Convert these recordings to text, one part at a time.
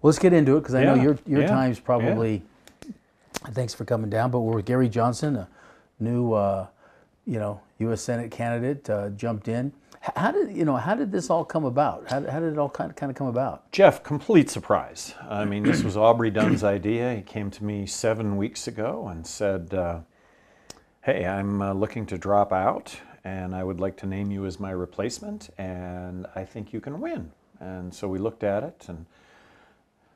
Well, let's get into it because I know your time's probably. Yeah. Thanks for coming down. But we're with Gary Johnson, a new U.S. Senate candidate, jumped in. How did this all come about? How did it all kind of come about? Jeff, complete surprise. I mean, this was Aubrey Dunn's idea. He came to me 7 weeks ago and said, hey, I'm looking to drop out, and I would like to name you as my replacement, and I think you can win. And so we looked at it, and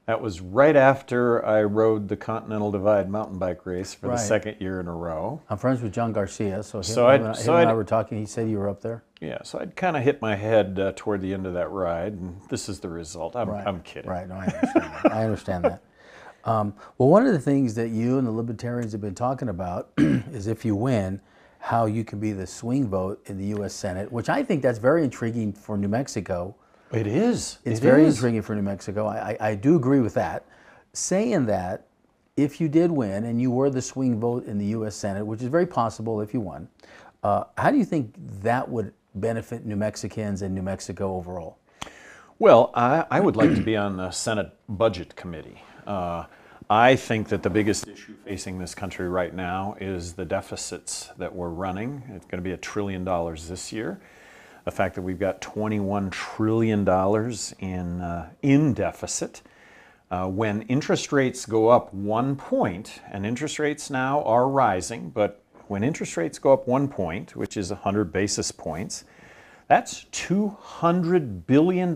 that was right after I rode the Continental Divide mountain bike race for the second year in a row. I'm friends with John Garcia, so him and I were talking. He said you were up there. Yeah, so I'd kind of hit my head toward the end of that ride, and this is the result. I'm kidding. Right, no, I understand that. I understand that. Well, one of the things that you and the Libertarians have been talking about is if you win, how you can be the swing vote in the U.S. Senate, which I think that's very intriguing for New Mexico. It is. It's very intriguing for New Mexico. I do agree with that. Saying that, if you did win and you were the swing vote in the U.S. Senate, which is very possible if you won, how do you think that would benefit New Mexicans and New Mexico overall? Well, I would like to be on the Senate Budget Committee. I think that the biggest issue facing this country right now is the deficits that we're running. It's going to be $1 trillion this year. The fact that we've got $21 trillion in deficit. When interest rates go up 1 point, and interest rates now are rising, but when interest rates go up 1 point, which is 100 basis points, that's $200 billion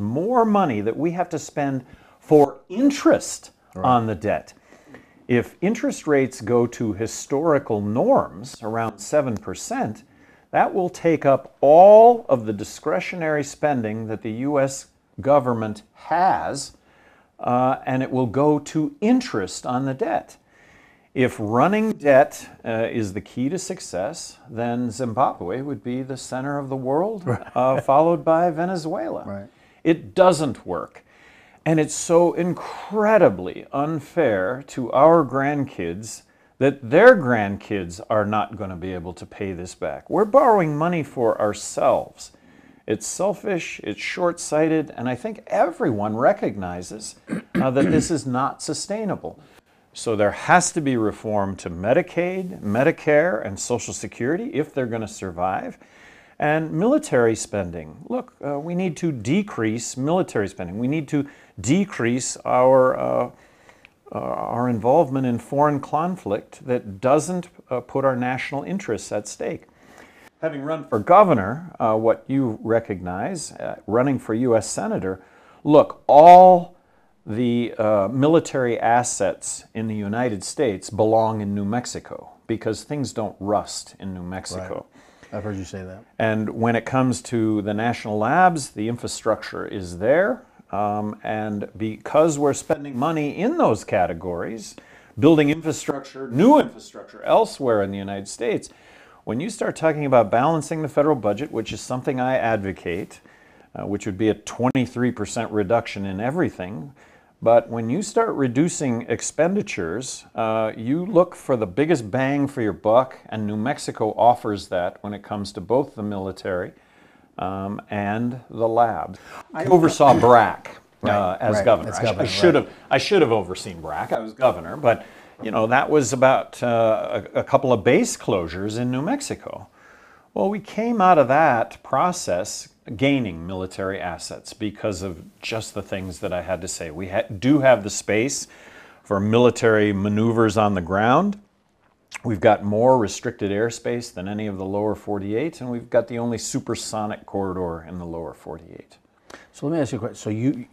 more money that we have to spend for interest on the debt. If interest rates go to historical norms, around 7%, that will take up all of the discretionary spending that the U.S. government has, and it will go to interest on the debt. If running debt is the key to success, then Zimbabwe would be the center of the world, followed by Venezuela. Right. It doesn't work. And it's so incredibly unfair to our grandkids that their grandkids are not going to be able to pay this back. We're borrowing money for ourselves. It's selfish, it's short-sighted, and I think everyone recognizes that this is not sustainable. So there has to be reform to Medicaid, Medicare, and Social Security if they're going to survive. And military spending. Look, we need to decrease military spending. We need to decrease our involvement in foreign conflict that doesn't put our national interests at stake. Having run for governor, what you recognize, running for U.S. Senator, look, all the military assets in the United States belong in New Mexico because things don't rust in New Mexico. Right. I've heard you say that. And when it comes to the national labs, the infrastructure is there. And because we're spending money in those categories, building infrastructure, new infrastructure elsewhere in the United States, when you start talking about balancing the federal budget, which is something I advocate, which would be a 23% reduction in everything, but when you start reducing expenditures, you look for the biggest bang for your buck, and New Mexico offers that when it comes to both the military and the labs. I oversaw BRAC as governor. I should have overseen BRAC. I was governor, but that was about a couple of base closures in New Mexico. Well, we came out of that process gaining military assets because of just the things that I had to say. We do have the space for military maneuvers on the ground. We've got more restricted airspace than any of the lower 48, and we've got the only supersonic corridor in the lower 48. So let me ask you a question. So you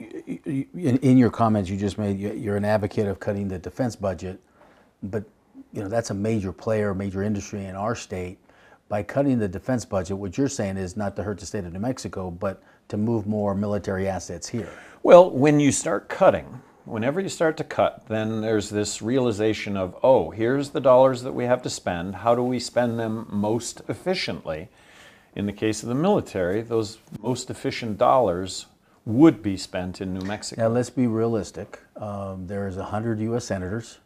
in your comments you just made, you're an advocate of cutting the defense budget, but that's a major player, major industry in our state. By cutting the defense budget, what you're saying is not to hurt the state of New Mexico, but to move more military assets here. Well, when you start cutting, whenever you start to cut, then there's this realization of, oh, here's the dollars that we have to spend. How do we spend them most efficiently? In the case of the military, those most efficient dollars would be spent in New Mexico. Now, let's be realistic. There's 100 U.S. senators.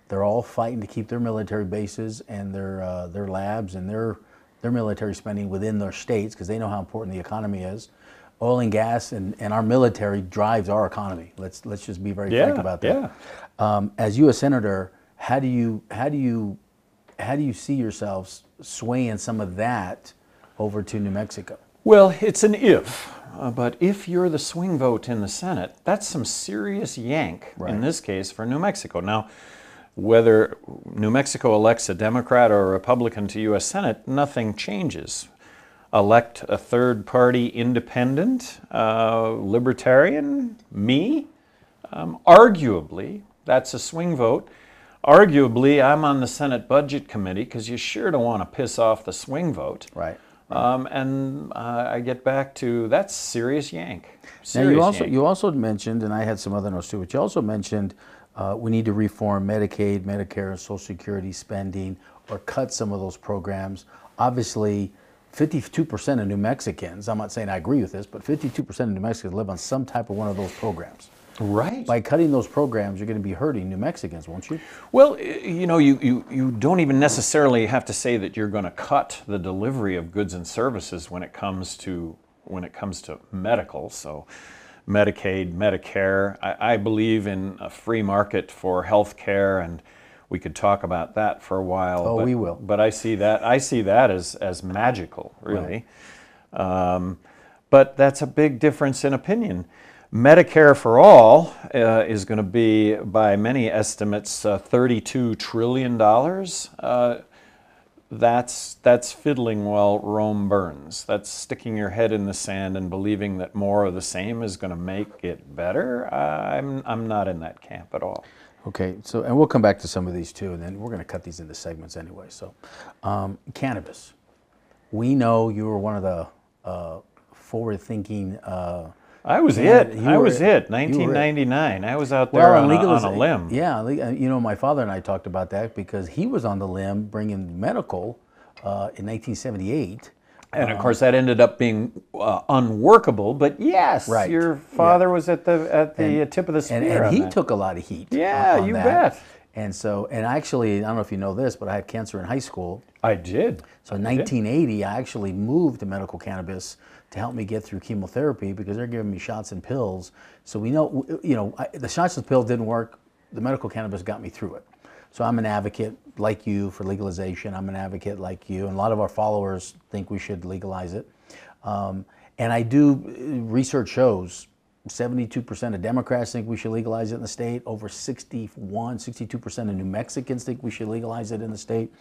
They're all fighting to keep their military bases and their labs and their military spending within their states because they know how important the economy is. oil and gas and our military drives our economy. Let's just be very Yeah, frank about that. yeah. As U.S. Senator, how do you see yourselves swaying some of that over to New Mexico? Well, it's an if, but if you're the swing vote in the Senate, that's some serious yank, Right. in this case, for New Mexico. Now, whether New Mexico elects a Democrat or a Republican to U.S. Senate, nothing changes. Elect a third-party independent, libertarian, me, arguably, that's a swing vote. Arguably, I'm on the Senate Budget Committee because you sure don't want to piss off the swing vote. Right. And I get back to that's serious yank. Now Serious yank. you also mentioned, and I had some other notes too, but you also mentioned we need to reform Medicaid, Medicare, and Social Security spending, or cut some of those programs. Obviously, 52% of New Mexicans, I'm not saying I agree with this, but 52% of New Mexicans live on some type of one of those programs. Right. By cutting those programs, you're going to be hurting New Mexicans, won't you? Well, you know, you don't even necessarily have to say that you're going to cut the delivery of goods and services when it comes to medical. So, Medicaid, Medicare. I believe in a free market for health care, and we could talk about that for a while. Oh, we will. But I see that as magical, really. Right. But that's a big difference in opinion. Medicare for all is going to be, by many estimates, $32 trillion. That's fiddling while Rome burns. That's sticking your head in the sand and believing that more of the same is going to make it better. I'm not in that camp at all. Okay, so, and we'll come back to some of these too, and then we're going to cut these into segments anyway. So, cannabis. We know you were one of the forward-thinking. I was it. 1999. I was out there on a limb. Yeah, you know, my father and I talked about that because he was on the limb bringing medical in 1978. And of course, that ended up being unworkable. But yes, right. Your father was at the tip of the spear. And he took a lot of heat. Yeah, on you that. bet. And so, and actually, I don't know if you know this, but I had cancer in high school. I did. So in 1980, I actually moved to medical cannabis to help me get through chemotherapy because they're giving me shots and pills. So we know, you know, the shots and pills didn't work. The medical cannabis got me through it. So I'm an advocate like you for legalization. I'm an advocate like you, and a lot of our followers think we should legalize it. And I do, research shows 72% of Democrats think we should legalize it in the state. Over 62% of New Mexicans think we should legalize it in the state.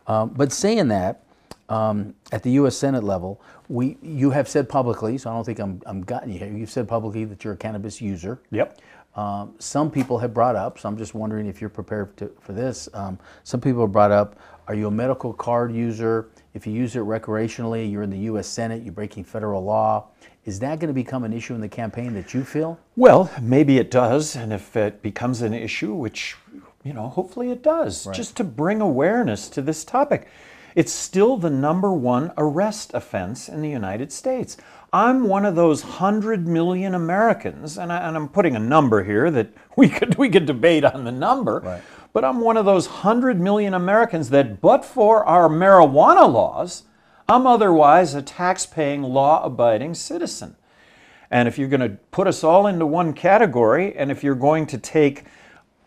But saying that, at the U.S. Senate level, you have said publicly, so I don't think I'm gotten you here. You've said publicly that you're a cannabis user. Yep. Some people have brought up, so I'm just wondering if you're prepared for this. Some people have brought up, are you a medical card user? If you use it recreationally, you're in the U.S. Senate, you're breaking federal law. Is that going to become an issue in the campaign that you feel? Well, maybe it does, and if it becomes an issue, which, you know, hopefully it does, right. Just to bring awareness to this topic. It's still the #1 arrest offense in the United States. I'm one of those 100 million Americans, and I'm putting a number here that we could debate on the number, right. But I'm one of those 100 million Americans that, but for our marijuana laws, I'm otherwise a tax-paying, law-abiding citizen. And if you're going to put us all into one category, and if you're going to take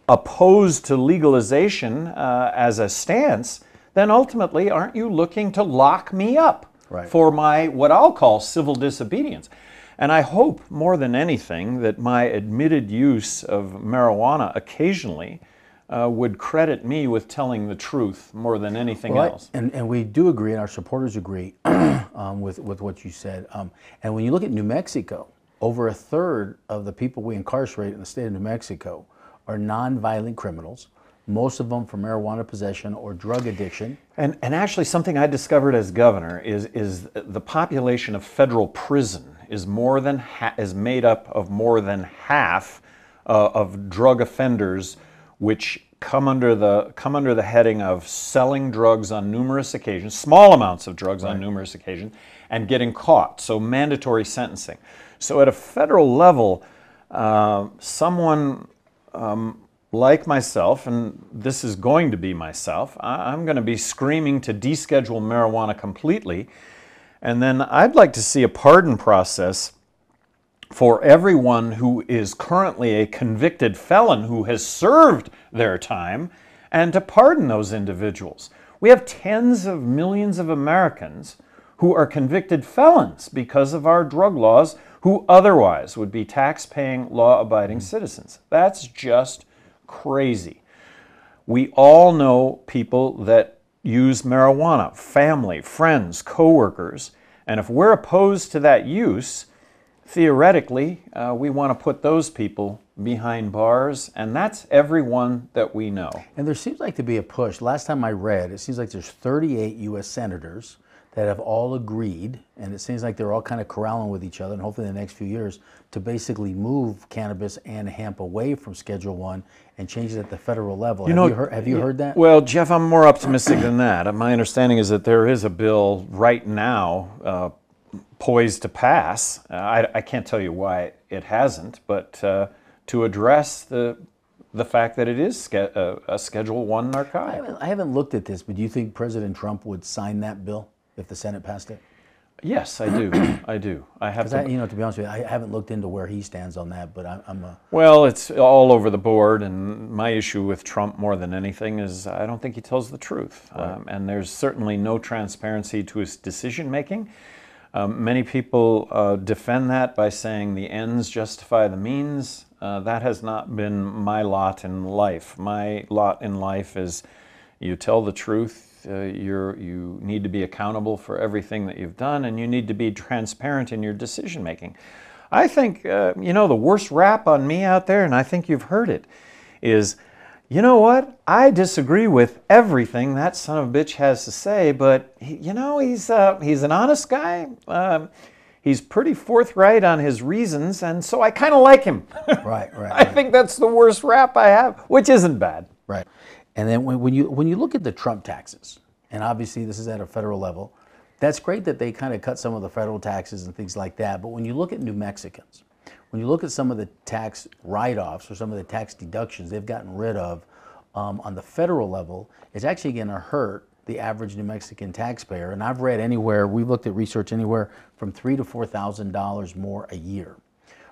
opposed to legalization as a stance, then ultimately, aren't you looking to lock me up for my, what I'll call, civil disobedience? And I hope more than anything that my admitted use of marijuana occasionally would credit me with telling the truth more than anything else. And we do agree, and our supporters agree with what you said. And when you look at New Mexico, over 1/3 of the people we incarcerate in the state of New Mexico are nonviolent criminals. Most of them for marijuana possession or drug addiction. And actually something I discovered as governor is the population of federal prison is made up of more than half of drug offenders, which come under the heading of selling drugs on numerous occasions, small amounts of drugs on numerous occasions, and getting caught. So mandatory sentencing. So at a federal level, someone like myself, and this is going to be myself, I'm going to be screaming to deschedule marijuana completely. And then I'd like to see a pardon process for everyone who is currently a convicted felon who has served their time and to pardon those individuals. We have tens of millions of Americans who are convicted felons because of our drug laws who otherwise would be tax-paying, law-abiding citizens. That's just crazy. We all know people that use marijuana, family, friends, coworkers, and if we're opposed to that use, theoretically, we want to put those people behind bars, and that's everyone that we know. And there seems like to be a push. Last time I read, it seems like there's 38 U.S. senators that have all agreed, and it seems like they're all kind of corralling with each other, and hopefully in the next few years, to basically move cannabis and hemp away from Schedule I and change it at the federal level. Have you heard that? Well, Jeff, I'm more optimistic than that. My understanding is that there is a bill right now poised to pass. I can't tell you why it hasn't, but to address the fact that it is a Schedule I narcotic. I haven't looked at this, but do you think President Trump would sign that bill if the Senate passed it? Yes, I do. I do. I have to. To be honest with you, I haven't looked into where he stands on that, but I'm a... Well, it's all over the board, and my issue with Trump more than anything is I don't think he tells the truth. Right. And there's certainly no transparency to his decision-making. Many people defend that by saying the ends justify the means. That has not been my lot in life. My lot in life is you tell the truth, you need to be accountable for everything that you've done, and you need to be transparent in your decision making. I think, the worst rap on me out there, and I think you've heard it, is, you know what, I disagree with everything that son of a bitch has to say, but, he's an honest guy. He's pretty forthright on his reasons, and so I kind of like him. Right. I think that's the worst rap I have, which isn't bad. Right. And then when you look at the Trump taxes, and obviously this is at a federal level, that's great that they kind of cut some of the federal taxes and things like that. But when you look at New Mexicans, when you look at some of the tax write-offs or some of the tax deductions they've gotten rid of on the federal level, it's actually going to hurt the average New Mexican taxpayer. And I've read we've looked at research anywhere from $3,000 to $4,000 more a year.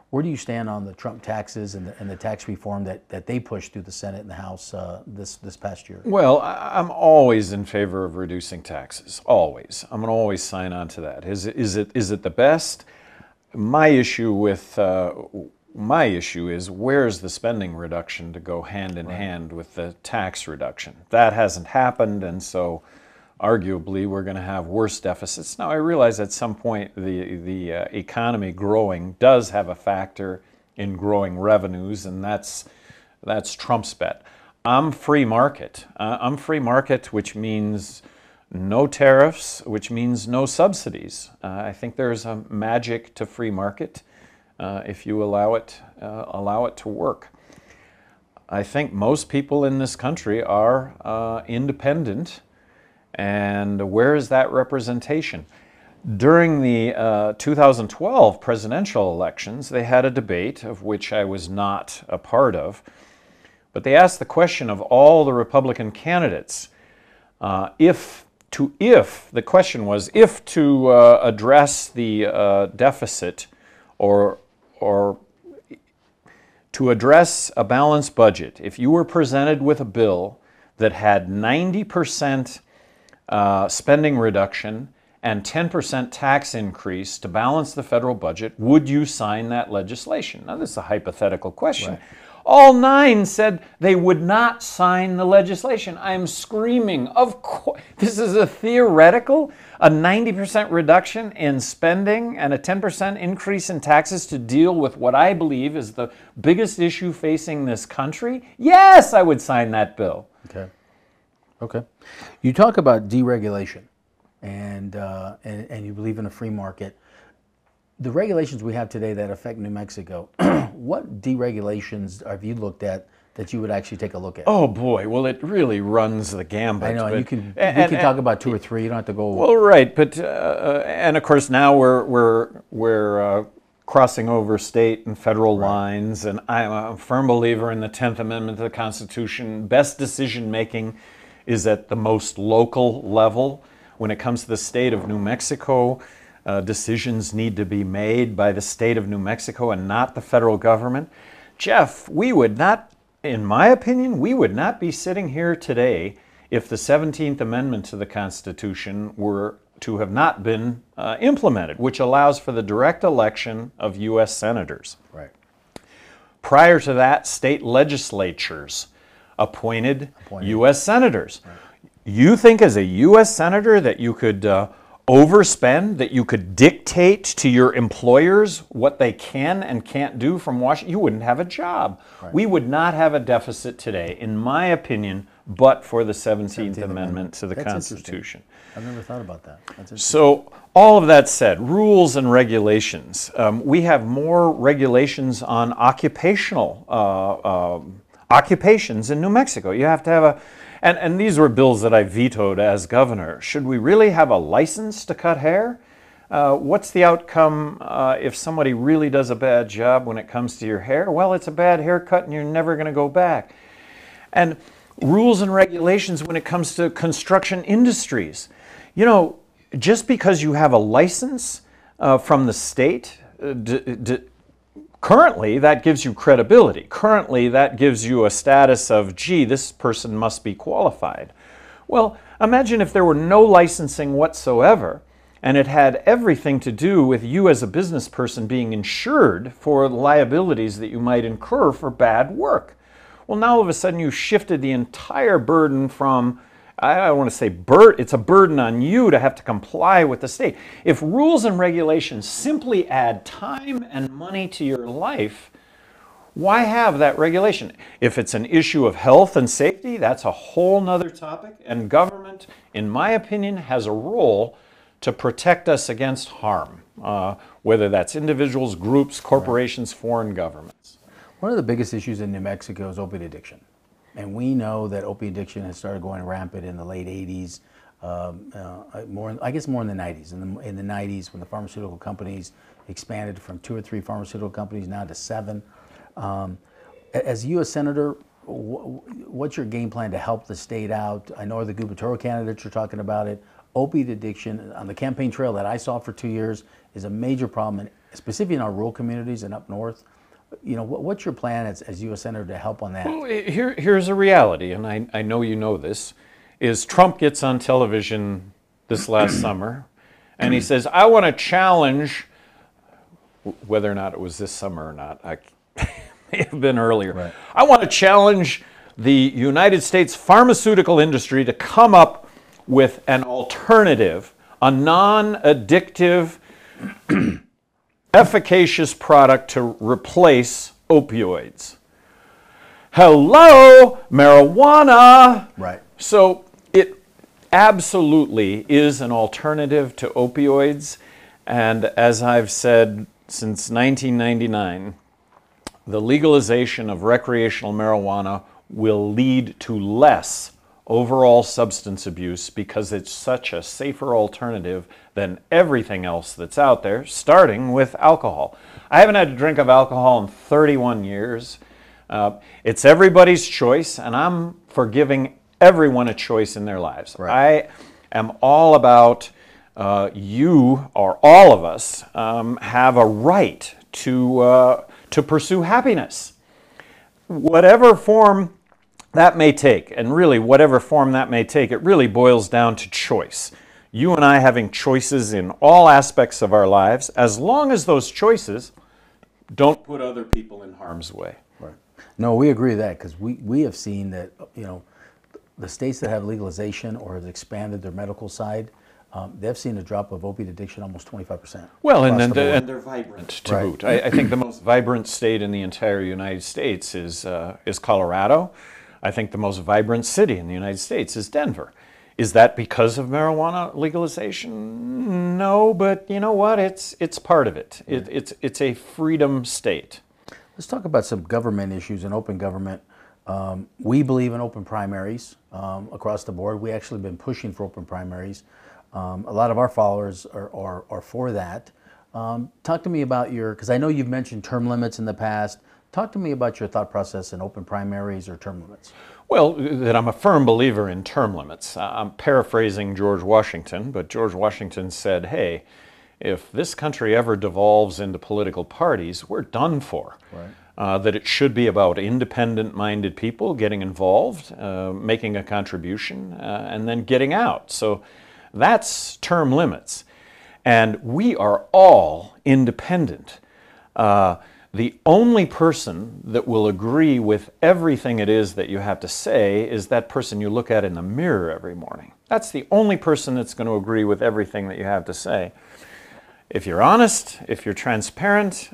Where do you stand on the Trump taxes and the tax reform that they pushed through the Senate and the House this past year? Well, I'm always in favor of reducing taxes. Always. I'm going to always sign on to that. Is it the best? My issue is where's the spending reduction to go hand in hand with the tax reduction? That hasn't happened, and so arguably we're going to have worse deficits. Now, I realize at some point the economy growing does have a factor in growing revenues, and that's Trump's bet. I'm free market. Which means no tariffs, which means no subsidies. I think there's a magic to free market if you allow it to work. I think most people in this country are independent. And where is that representation? During the 2012 presidential elections, they had a debate of which I was not a part of, but they asked the question of all the Republican candidates, if to address the deficit or to address a balanced budget, if you were presented with a bill that had 90% spending reduction and 10% tax increase to balance the federal budget, would you sign that legislation? Now, this is a hypothetical question. Right. All 9 said they would not sign the legislation. I'm screaming, of course. This is a theoretical, a 90% reduction in spending and a 10% increase in taxes to deal with what I believe is the biggest issue facing this country. Yes, I would sign that bill. Okay. You talk about deregulation, and you believe in a free market. The regulations we have today that affect New Mexico, what deregulations have you looked at that you would actually take a look at? Oh boy, well it really runs the gambit. I know, we can talk about 2 or 3. You don't have to go. Well, right, but and of course now we're crossing over state and federal lines, and I'm a firm believer in the 10th Amendment to the Constitution. Best decision making is at the most local level. When it comes to the state of New Mexico, decisions need to be made by the state of New Mexico and not the federal government. Jeff, we would not, in my opinion, we would not be sitting here today if the 17th Amendment to the Constitution were to have not been implemented, which allows for the direct election of U.S. senators. Right. Prior to that, state legislatures appointed U.S. senators. Right. You think as a U.S. senator that you could overspend, that you could dictate to your employers what they can and can't do from Washington? You wouldn't have a job. Right. We would not have a deficit today, in my opinion, but for the 17th Amendment to the Constitution. I've never thought about that. So all of that said, rules and regulations. We have more regulations on occupational occupations in New Mexico. You have to have a, and these were bills that I vetoed as governor. Should we really have a license to cut hair? What's the outcome if somebody really does a bad job when it comes to your hair? Well, it's a bad haircut and you're never going to go back. And rules and regulations when it comes to construction industries. You know, just because you have a license from the state, currently that gives you credibility. Currently that gives you a status of, gee, this person must be qualified. Well, imagine if there were no licensing whatsoever and it had everything to do with you as a business person being insured for liabilities that you might incur for bad work. Well, now all of a sudden you shifted the entire burden from, I don't want to say it's a burden on you to have to comply with the state. If rules and regulations simply add time and money to your life, why have that regulation? If it's an issue of health and safety, that's a whole nother topic. And government, in my opinion, has a role to protect us against harm, whether that's individuals, groups, corporations, foreign governments. One of the biggest issues in New Mexico is opiate addiction. And we know that opiate addiction has started going rampant in the late 80s, I guess more in the 90s. In the 90s, when the pharmaceutical companies expanded from 2 or 3 pharmaceutical companies now to 7. As a U.S. Senator, what's your game plan to help the state out? I know the gubernatorial candidates are talking about it. Opiate addiction on the campaign trail that I saw for 2 years is a major problem, specifically in our rural communities and up north. You know, what's your plan as U.S. Senator to help on that? Well, here's a reality, and I know you know this, is Trump gets on television this last summer, and he says, I want to challenge, whether or not it was this summer or not, I may have been earlier. Right. I want to challenge the United States pharmaceutical industry to come up with an alternative, a non-addictive, efficacious product to replace opioids. Hello, marijuana. Right. So it absolutely is an alternative to opioids. And as I've said since 1999, the legalization of recreational marijuana will lead to less overall substance abuse because it's such a safer alternative than everything else that's out there, starting with alcohol. I haven't had a drink of alcohol in 31 years. It's everybody's choice, and I'm for giving everyone a choice in their lives. Right. I am all about you, or all of us, have a right to pursue happiness. Whatever form that may take, and really whatever form that may take, it really boils down to choice. You and I having choices in all aspects of our lives, as long as those choices don't put other people in harm's way. Right. No, we agree with that, because we have seen that, you know, the states that have legalization or have expanded their medical side, they've seen a drop of opiate addiction almost 25%. Well, and they're vibrant to boot. I think the most vibrant state in the entire United States is Colorado. I think the most vibrant city in the United States is Denver. Is that because of marijuana legalization? No, but you know what? It's part of it. It's a freedom state. Let's talk about some government issues and open government. We believe in open primaries across the board. We actually have been pushing for open primaries. A lot of our followers are for that. Talk to me about because I know you've mentioned term limits in the past. Talk to me about your thought process in open primaries or term limits. Well, that I'm a firm believer in term limits. I'm paraphrasing George Washington, but George Washington said, hey, if this country ever devolves into political parties, we're done for. Right. That it should be about independent-minded people getting involved, making a contribution, and then getting out. So that's term limits. And we are all independent. The only person that will agree with everything it is that you have to say is that person you look at in the mirror every morning. That's the only person that's going to agree with everything that you have to say. If you're honest, if you're transparent,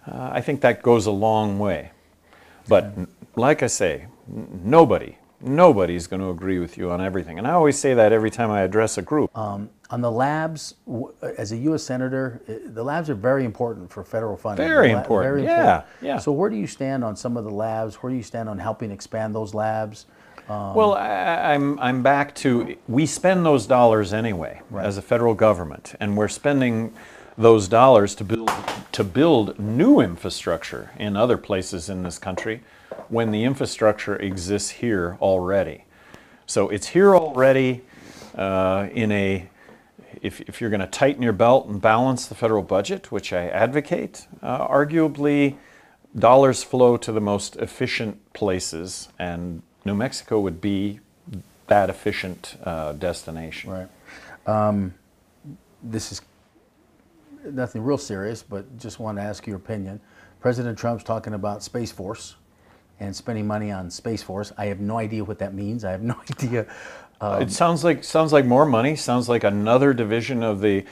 I think that goes a long way. But like I say, nobody's going to agree with you on everything. And I always say that every time I address a group. On the labs, as a U.S. Senator, the labs are very important for federal funding. Very important, yeah. So where do you stand on some of the labs? Where do you stand on helping expand those labs? Well, I'm back to, we spend those dollars anyway, Right. as a federal government, and we're spending those dollars to build new infrastructure in other places in this country when the infrastructure exists here already. So it's here already if you're going to tighten your belt and balance the federal budget, which I advocate, arguably dollars flow to the most efficient places, and New Mexico would be that efficient destination. Right. This is nothing real serious, but just want to ask your opinion. President Trump's talking about Space Force and spending money on Space Force. I have no idea what that means. I have no idea. It sounds like more money. Sounds like another division of the.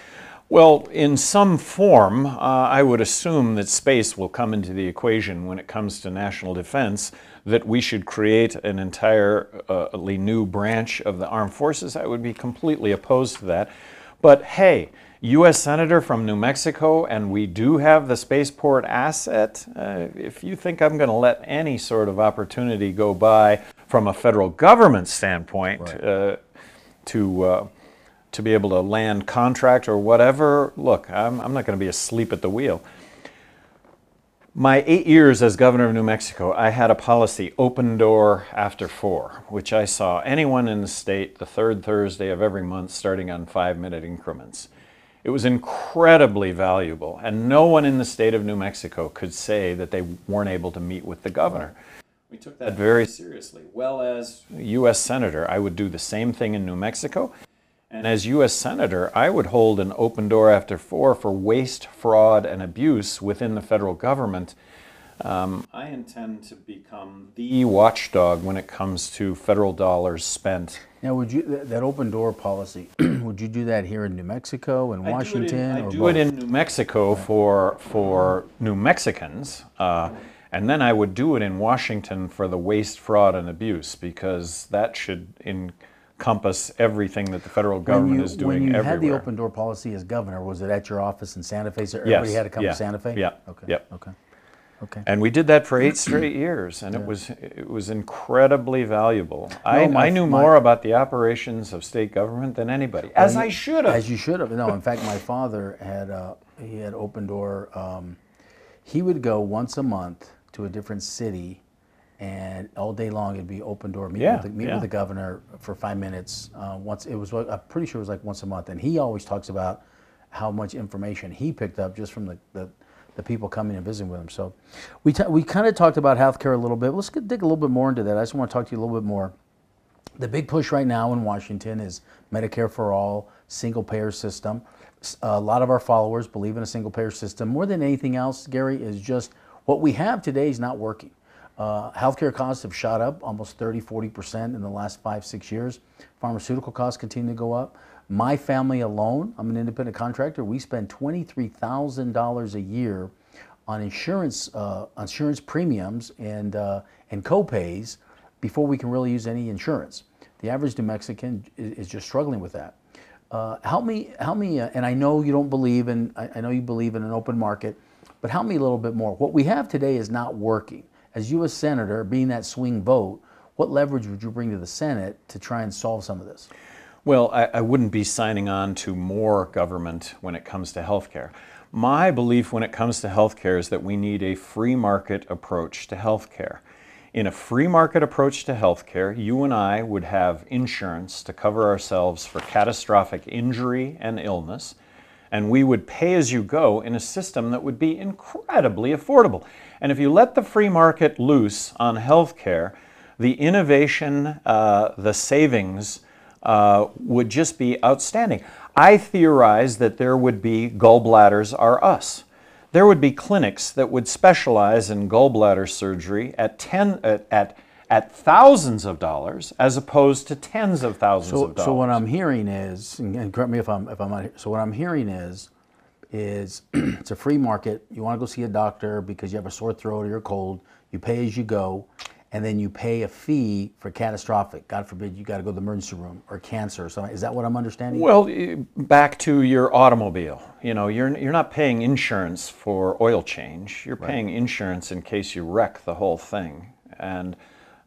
Well, in some form, I would assume that space will come into the equation when it comes to national defense. That we should create an entirely new branch of the armed forces. I would be completely opposed to that. But hey, U.S. Senator from New Mexico, and we do have the spaceport asset. If you think I'm going to let any sort of opportunity go by from a federal government standpoint, Right. To be able to land contract or whatever, look, I'm not going to be asleep at the wheel. My 8 years as governor of New Mexico, I had a policy, open door after 4, which I saw anyone in the state the third Thursday of every month starting on 5-minute increments. It was incredibly valuable, and no one in the state of New Mexico could say that they weren't able to meet with the governor. We took that very seriously. Well, as U.S. Senator, I would do the same thing in New Mexico. And as U.S. Senator, I would hold an open door after 4 for waste, fraud, and abuse within the federal government. I intend to become the watchdog when it comes to federal dollars spent. Now, would you that open door policy? Would you do that here in New Mexico and Washington? I do it in New Mexico for New Mexicans, and then I would do it in Washington for the waste, fraud, and abuse, because that should encompass everything that the federal government is doing everywhere. When you had the open door policy as governor, was it at your office in Santa Fe? So everybody had to come to Santa Fe? Yeah. Okay. Yep. Okay. And we did that for 8 straight years, and it was incredibly valuable. I knew more about the operations of state government than anybody, as I should have. As you should have. No, in fact, my father had open door. He would go once a month to a different city, and all day long it'd be open door. Meet with the governor for 5 minutes. I'm pretty sure it was like once a month, and he always talks about how much information he picked up just from the people coming and visiting with him. So we kind of talked about healthcare a little bit. Let's dig a little bit more into that. I just want to talk to you a little bit more. The big push right now in Washington is Medicare for all, single payer system. A lot of our followers believe in a single payer system. More than anything else, Gary, is just what we have today is not working. Healthcare costs have shot up almost 30–40% in the last 5–6 years. Pharmaceutical costs continue to go up. My family alone, I'm an independent contractor, we spend $23,000 a year on insurance premiums and co-pays before we can really use any insurance. The average New Mexican is just struggling with that. Help me, and I know you don't believe in, I know you believe in an open market, but help me a little bit more. What we have today is not working. As U.S. Senator, being that swing vote, what leverage would you bring to the Senate to try and solve some of this? Well, I wouldn't be signing on to more government when it comes to healthcare. My belief when it comes to healthcare is that we need a free market approach to healthcare. In a free market approach to healthcare, you and I would have insurance to cover ourselves for catastrophic injury and illness. and we would pay as you go in a system that would be incredibly affordable. And if you let the free market loose on healthcare, the innovation, the savings would just be outstanding. I theorize that there would be gallbladders are us. There would be clinics that would specialize in gallbladder surgery at thousands of dollars as opposed to tens of thousands of dollars. So what I'm hearing is, and correct me if I'm not, so what I'm hearing is it's a free market. You want to go see a doctor because you have a sore throat or you're cold. You pay as you go, and then you pay a fee for catastrophic. God forbid you got to go to the emergency room or cancer or something. Is that what I'm understanding? Well, back to your automobile. You know, you're not paying insurance for oil change. You're paying insurance in case you wreck the whole thing. And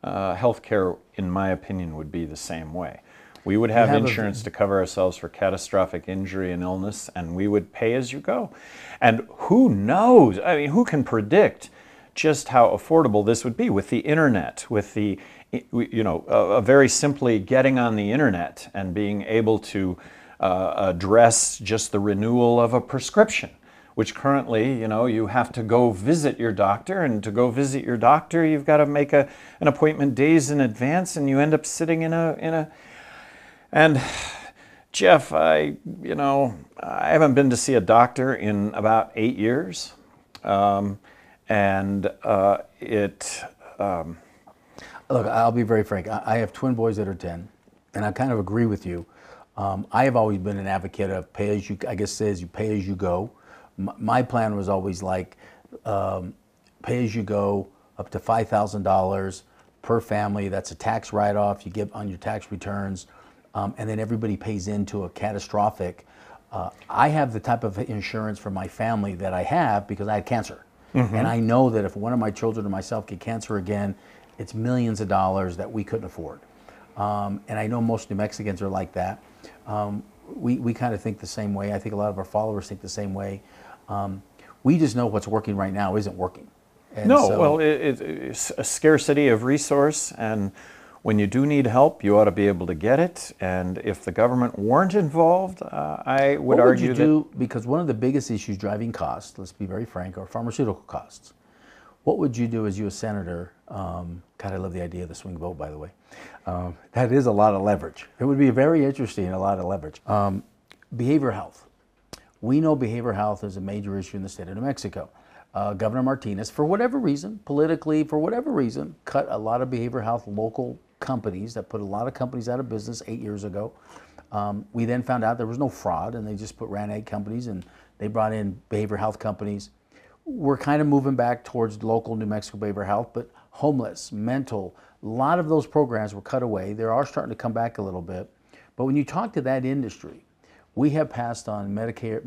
healthcare, in my opinion, would be the same way. We would have insurance to cover ourselves for catastrophic injury and illness, and we would pay as you go. And who knows? I mean, who can predict just how affordable this would be with the internet, with the, you know, very simply getting on the internet and being able to address just the renewal of a prescription, which currently, you know, you have to go visit your doctor, and to go visit your doctor, you've got to make an appointment days in advance, and you end up sitting in a and Jeff, I haven't been to see a doctor in about 8 years. Look, I'll be very frank. I have twin boys that are 10, and I kind of agree with you. I have always been an advocate of pay as you, I guess says you pay as you go. My plan was always like pay as you go up to $5,000 per family. That's a tax write-off you get on your tax returns, and then everybody pays into a catastrophic. I have the type of insurance for my family that I have because I had cancer. And I know that if one of my children or myself get cancer again, it's millions of dollars that we couldn't afford. And I know most New Mexicans are like that. We kind of think the same way. I think a lot of our followers think the same way. We just know what's working right now isn't working. And well, it's a scarcity of resource, and when you do need help, you ought to be able to get it. And if the government weren't involved, I would argue that... Because one of the biggest issues driving costs, let's be very frank, are pharmaceutical costs. What would you do as you a senator? God, I love the idea of the swing vote, by the way. That is a lot of leverage. It would be very interesting, a lot of leverage. Behavioral health. We know behavioral health is a major issue in the state of New Mexico. Governor Martinez, for whatever reason, politically, for whatever reason, cut a lot of behavioral health local companies that put a lot of companies out of business 8 years ago. We then found out there was no fraud, and they just ran 8 companies, and they brought in behavioral health companies. We're kind of moving back towards local New Mexico behavioral health, but homeless, mental, a lot of those programs were cut away. They are starting to come back a little bit. But when you talk to that industry, we have passed on Medicaid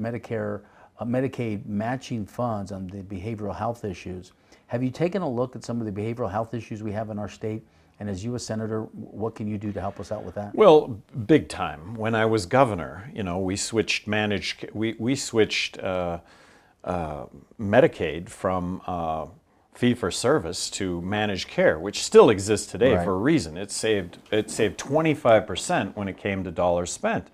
matching funds on the behavioral health issues. Have you taken a look at some of the behavioral health issues we have in our state? And as you a senator, what can you do to help us out with that? Well, big time. When I was governor, you know, we switched Medicaid from fee-for-service to managed care, which still exists today for a reason. It saved 25% when it came to dollars spent.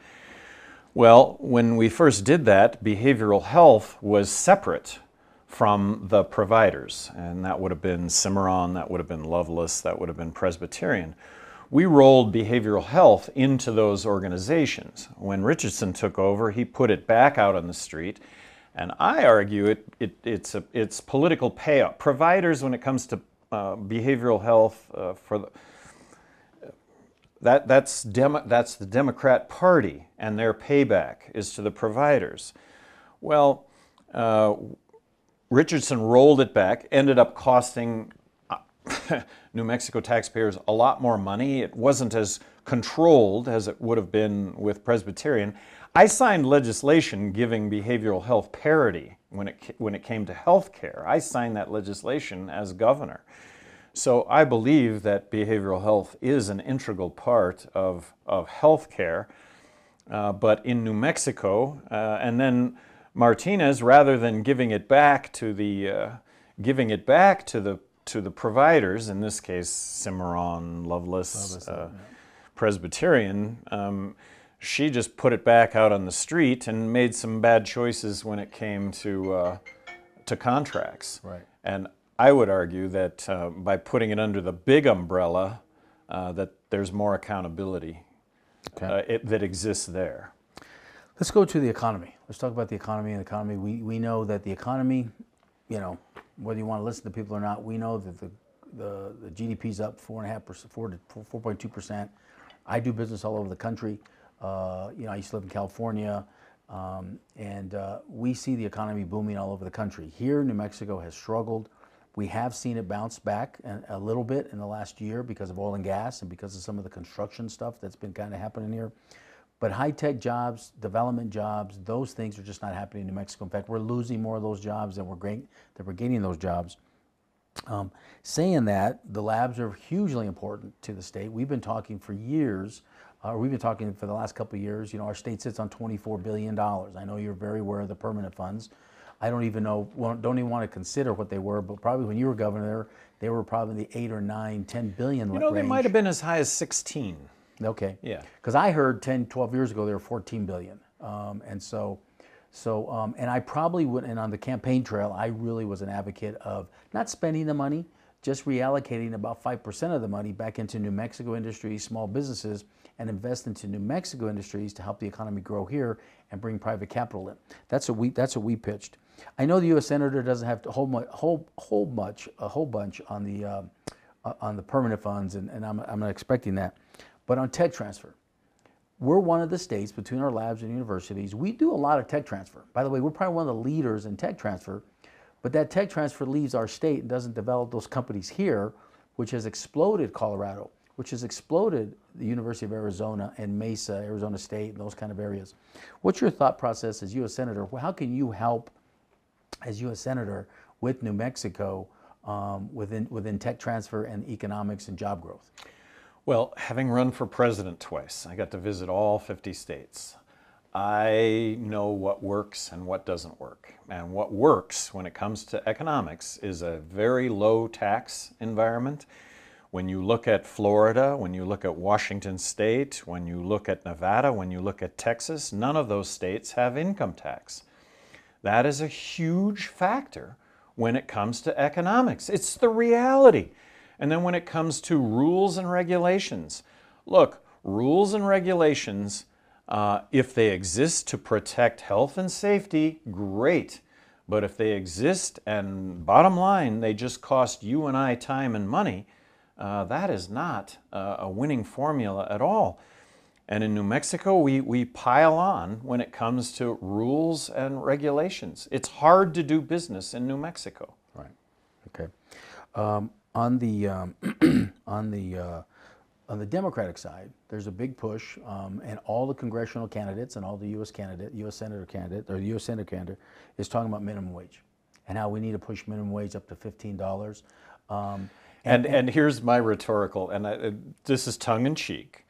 Well, when we first did that, behavioral health was separate from the providers, and that would have been Cimarron, that would have been Lovelace, that would have been Presbyterian. We rolled behavioral health into those organizations. When Richardson took over, he put it back out on the street, and I argue it's political payout. Providers, when it comes to behavioral health, that's the Democrat Party, and their payback is to the providers. Well, Richardson rolled it back, ended up costing New Mexico taxpayers a lot more money. It wasn't as controlled as it would have been with Presbyterian. I signed legislation giving behavioral health parity when it came to health care. I signed that legislation as governor. So I believe that behavioral health is an integral part of health care. But in New Mexico, and then Martinez, rather than giving it back to the providers, in this case Cimarron, Lovelace, Presbyterian, She just put it back out on the street and made some bad choices when it came to contracts. Right. And I would argue that by putting it under the big umbrella, that there's more accountability that exists there. Let's go to the economy. Let's talk about the economy and the economy. We know that the economy, you know, whether you want to listen to people or not, we know that the GDP's up 4.5%, 4.2%. I do business all over the country. You know, I used to live in California, and we see the economy booming all over the country. Here, New Mexico has struggled. We have seen it bounce back a little bit in the last year because of oil and gas and because of some of the construction stuff that's been kind of happening here. But high-tech jobs, development jobs, those things are just not happening in New Mexico. In fact, we're losing more of those jobs than we're gaining those jobs. Saying that, the labs are hugely important to the state. We've been talking for years, we've been talking for the last couple of years, you know, our state sits on $24 billion. I know you're very aware of the permanent funds. I don't even know, don't even want to consider what they were, but probably when you were governor, they were probably the 8 or 9, 10 billion range. You know, they might have been as high as 16. Okay. Yeah. Because I heard 10, 12 years ago they were 14 billion. And I probably would, and on the campaign trail, I really was an advocate of not spending the money, just reallocating about 5% of the money back into New Mexico industries, small businesses, and invest into New Mexico industries to help the economy grow here and bring private capital in. That's what we pitched. I know the U.S. Senator doesn't have to hold a whole bunch on the permanent funds, and I'm not expecting that. But on tech transfer, we're one of the states between our labs and universities. We do a lot of tech transfer. By the way, we're probably one of the leaders in tech transfer, but that tech transfer leaves our state and doesn't develop those companies here, which has exploded Colorado, which has exploded the University of Arizona and Mesa, Arizona State, and those kind of areas. What's your thought process as U.S. Senator? How can you help as U.S. Senator with New Mexico within tech transfer and economics and job growth? Well, having run for president twice, I got to visit all 50 states. I know what works and what doesn't work. And what works when it comes to economics is a very low tax environment. When you look at Florida, when you look at Washington State, when you look at Nevada, when you look at Texas, none of those states have income tax. That is a huge factor when it comes to economics. It's the reality. And then when it comes to rules and regulations, look, rules and regulations, if they exist to protect health and safety, great. But if they exist and bottom line, they just cost you and I time and money, that is not a winning formula at all. And in New Mexico, we pile on when it comes to rules and regulations. It's hard to do business in New Mexico. Right. Okay. On the Democratic side, there's a big push, and all the congressional candidates and all the U.S. Senator candidate, or the U.S. Senator candidate, is talking about minimum wage and how we need to push minimum wage up to $15. And here's my rhetorical, and this is tongue in cheek,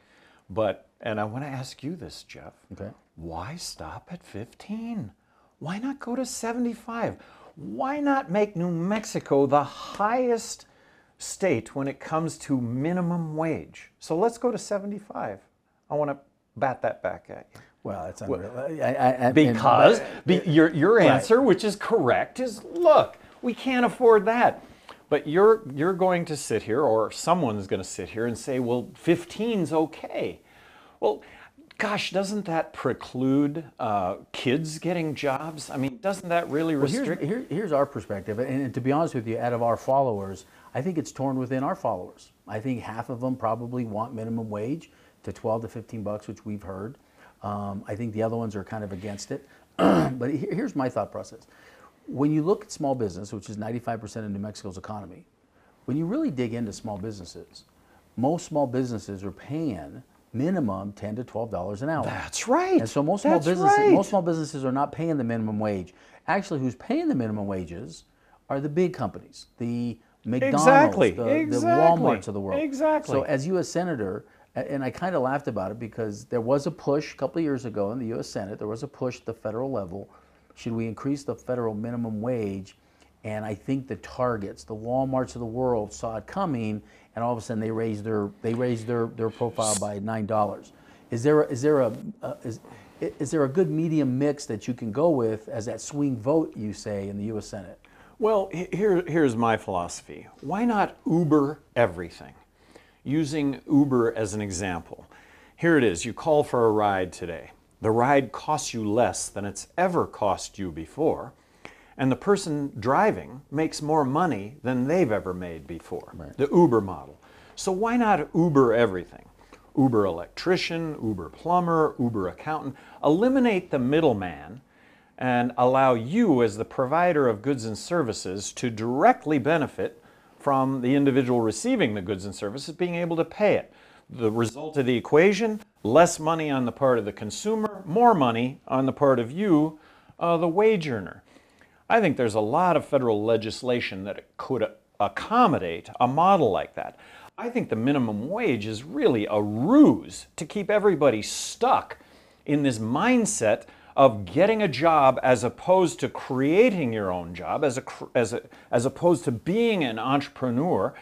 and I want to ask you this, Jeff. Okay. Why stop at 15? Why not go to 75? Why not make New Mexico the highest state when it comes to minimum wage? So let's go to 75. I want to bat that back at you. Well, it's unreal. Because your answer, which is correct, is look, we can't afford that. But you're going to sit here, or someone's going to sit here and say, well, 15's okay. Well, gosh, doesn't that preclude kids getting jobs? I mean, doesn't that really restrict? Here's our perspective, and to be honest with you, out of our followers, I think it's torn within our followers. I think half of them probably want minimum wage to 12 to 15 bucks, which we've heard. I think the other ones are kind of against it. But here's my thought process. When you look at small business, which is 95% of New Mexico's economy, when you really dig into small businesses, most small businesses are paying minimum $10 to $12 an hour. That's right. And so most small businesses are not paying the minimum wage. Actually, who's paying the minimum wages are the big companies, the McDonald's, the Walmarts of the world. Exactly. So as U.S. Senator, and I kind of laughed about it because there was a push a couple of years ago in the U.S. Senate, there was a push at the federal level. Should we increase the federal minimum wage? And I think the Targets, the Walmarts of the world saw it coming, and all of a sudden they raised their profile by $9. Is there a good medium mix that you can go with as that swing vote, you say, in the U.S. Senate? Well, here's my philosophy. Why not Uber everything? Using Uber as an example. Here it is. You call for a ride today. The ride costs you less than it's ever cost you before, and the person driving makes more money than they've ever made before. Right. The Uber model. So why not Uber everything? Uber electrician, Uber plumber, Uber accountant. Eliminate the middleman and allow you as the provider of goods and services to directly benefit from the individual receiving the goods and services being able to pay it. The result of the equation, less money on the part of the consumer, more money on the part of you, the wage earner. I think there's a lot of federal legislation that could accommodate a model like that. I think the minimum wage is really a ruse to keep everybody stuck in this mindset of getting a job as opposed to creating your own job, as opposed to being an entrepreneur.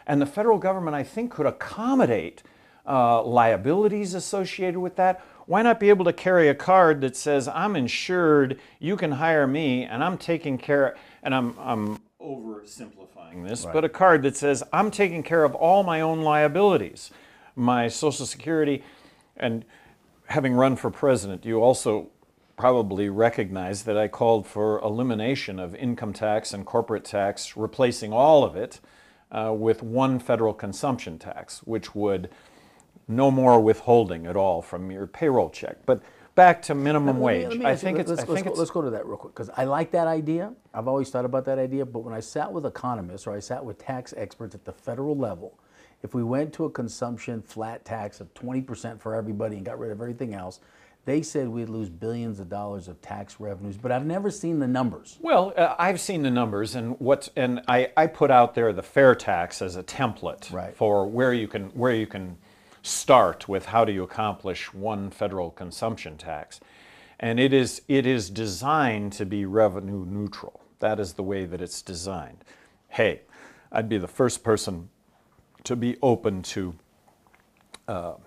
And the federal government, I think, could accommodate liabilities associated with that. Why not be able to carry a card that says, I'm insured, you can hire me, and I'm taking care, and I'm oversimplifying this, right, but a card that says, I'm taking care of all my own liabilities, my Social Security. And having run for president, you also probably recognize that I called for elimination of income tax and corporate tax, replacing all of it with one federal consumption tax, which would no more withholding at all from your payroll check. But back to minimum wage. Let's go to that real quick, because I like that idea. I've always thought about that idea, but when I sat with economists or I sat with tax experts at the federal level, if we went to a consumption flat tax of 20% for everybody and got rid of everything else, they said we'd lose billions of dollars of tax revenues, but I've never seen the numbers. Well, I've seen the numbers, and I put out there the fair tax as a template, right, for where you can start with how do you accomplish one federal consumption tax. And it is designed to be revenue neutral. That is the way that it's designed. Hey, I'd be the first person to be open to the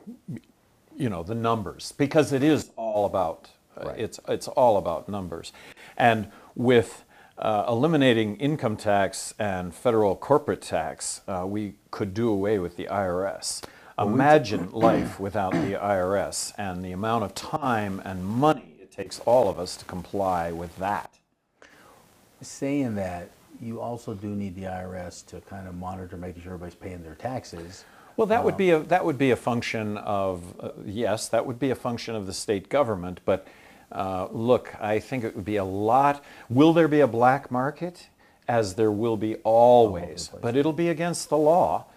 numbers, because it is all about right, it's all about numbers. And with eliminating income tax and federal corporate tax, we could do away with the IRS. Imagine life without the IRS and the amount of time and money it takes all of us to comply with that. Saying that, you also do need the IRS to kind of monitor making sure everybody's paying their taxes. Well, that would be a function of yes, that would be a function of the state government. But look, I think it would be a lot. Will there be a black market? As there will be always, but it'll be against the law.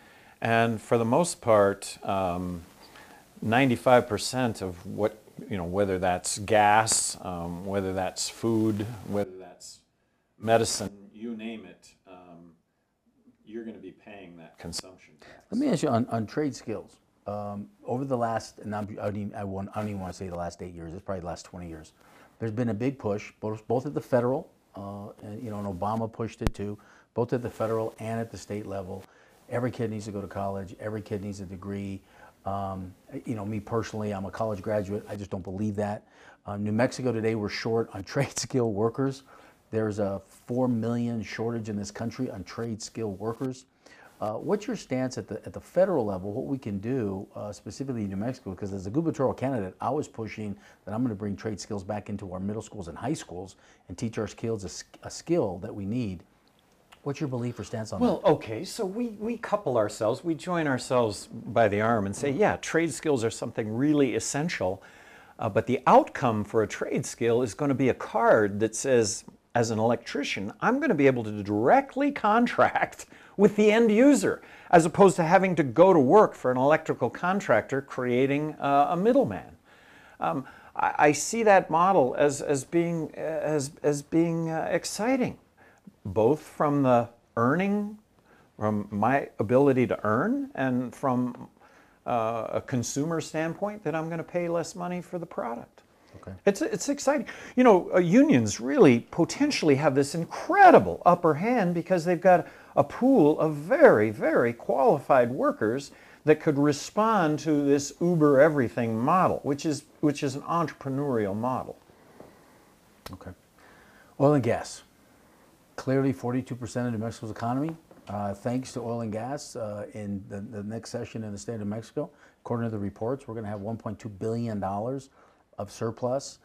And for the most part, 95% of what, whether that's gas, whether that's food, whether that's medicine, you name it, you're going to be paying that consumption tax. Let me ask you on trade skills. Over the last, and I don't even want to say the last 8 years, it's probably the last 20 years, there's been a big push, both at the federal, and Obama pushed it too, both at the federal and at the state level. Every kid needs to go to college. Every kid needs a degree. Me personally, I'm a college graduate. I just don't believe that. New Mexico today, we're short on trade skill workers. There's a 4 million shortage in this country on trade skill workers. What's your stance at the federal level, what we can do, specifically in New Mexico? Because as a gubernatorial candidate, I was pushing that I'm going to bring trade skills back into our middle schools and high schools and teach our skills a skill that we need. What's your belief or stance on that? Well, okay, so we couple ourselves, we join ourselves by the arm and say, yeah, trade skills are something really essential, but the outcome for a trade skill is going to be a card that says, as an electrician, I'm going to be able to directly contract with the end user, as opposed to having to go to work for an electrical contractor creating a middleman. I see that model as being exciting, both from the earning, from my ability to earn, and from a consumer standpoint that I'm going to pay less money for the product. Okay. It's exciting. Unions really potentially have this incredible upper hand because they've got a pool of very, very qualified workers that could respond to this Uber everything model, which is an entrepreneurial model. Okay. Oil and gas. Clearly 42% of New Mexico's economy, thanks to oil and gas in the next session in the state of Mexico. According to the reports, we're going to have $1.2 billion of surplus.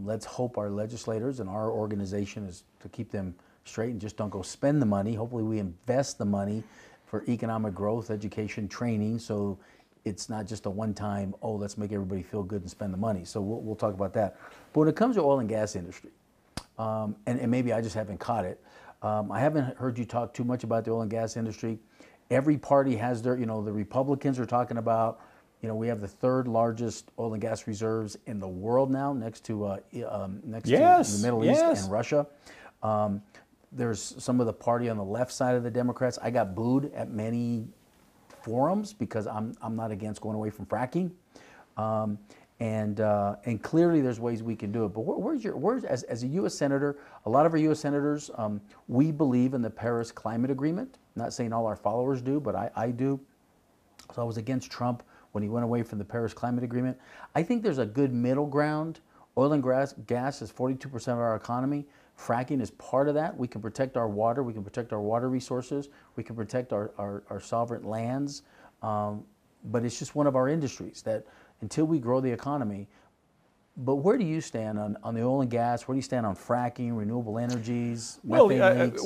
Let's hope our legislators and our organization is to keep them straight and just don't go spend the money. Hopefully we invest the money for economic growth, education, training, so it's not just a one-time, oh, let's make everybody feel good and spend the money. So we'll talk about that. But when it comes to oil and gas industry, and maybe I just haven't caught it, I haven't heard you talk too much about the oil and gas industry. Every party has their, the Republicans are talking about, we have the third largest oil and gas reserves in the world now, next to the Middle East and Russia. There's some of the party on the left side of the Democrats. I got booed at many forums because I'm not against going away from fracking, and clearly there's ways we can do it. But as a U.S. senator, a lot of our U.S. senators, we believe in the Paris Climate Agreement. Not saying all our followers do, but I do. So I was against Trump when he went away from the Paris Climate Agreement. I think there's a good middle ground. Oil and gas is 42% of our economy. Fracking is part of that. We can protect our water. We can protect our water resources. We can protect our sovereign lands. But it's just one of our industries that until we grow the economy. But where do you stand on the oil and gas? Where do you stand on fracking, renewable energies, methane leaks?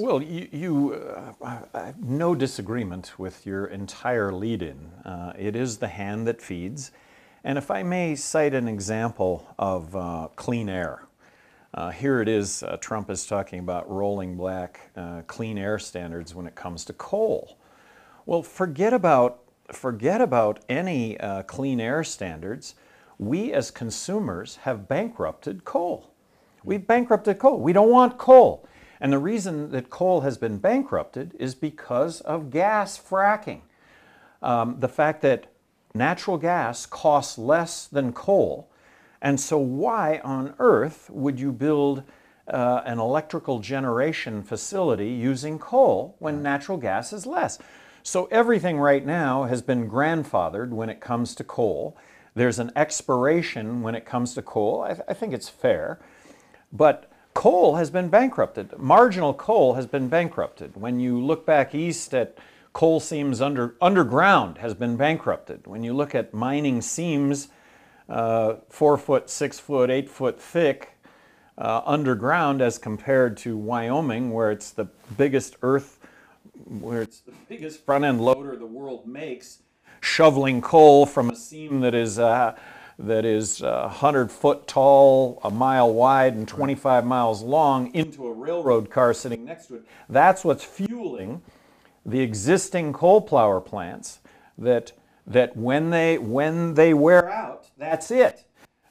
I have no disagreement with your entire lead-in. It is the hand that feeds. And if I may cite an example of clean air. Here it is, Trump is talking about rolling back clean air standards when it comes to coal. Well, forget about any clean air standards. We as consumers have bankrupted coal. We've bankrupted coal. We don't want coal. And the reason that coal has been bankrupted is because of gas fracking. The fact that natural gas costs less than coal. And so why on earth would you build an electrical generation facility using coal when natural gas is less? So everything right now has been grandfathered when it comes to coal. There's an expiration when it comes to coal. I think it's fair. But coal has been bankrupted. Marginal coal has been bankrupted. When you look back east at coal seams underground has been bankrupted. When you look at mining seams 4 foot, 6 foot, 8 foot thick underground as compared to Wyoming, where it's the biggest front end loader the world makes, shoveling coal from a seam that is 100 foot tall, a mile wide, and 25 miles long into a railroad car sitting next to it. That's what's fueling the existing coal power plants that when they wear out, that's it.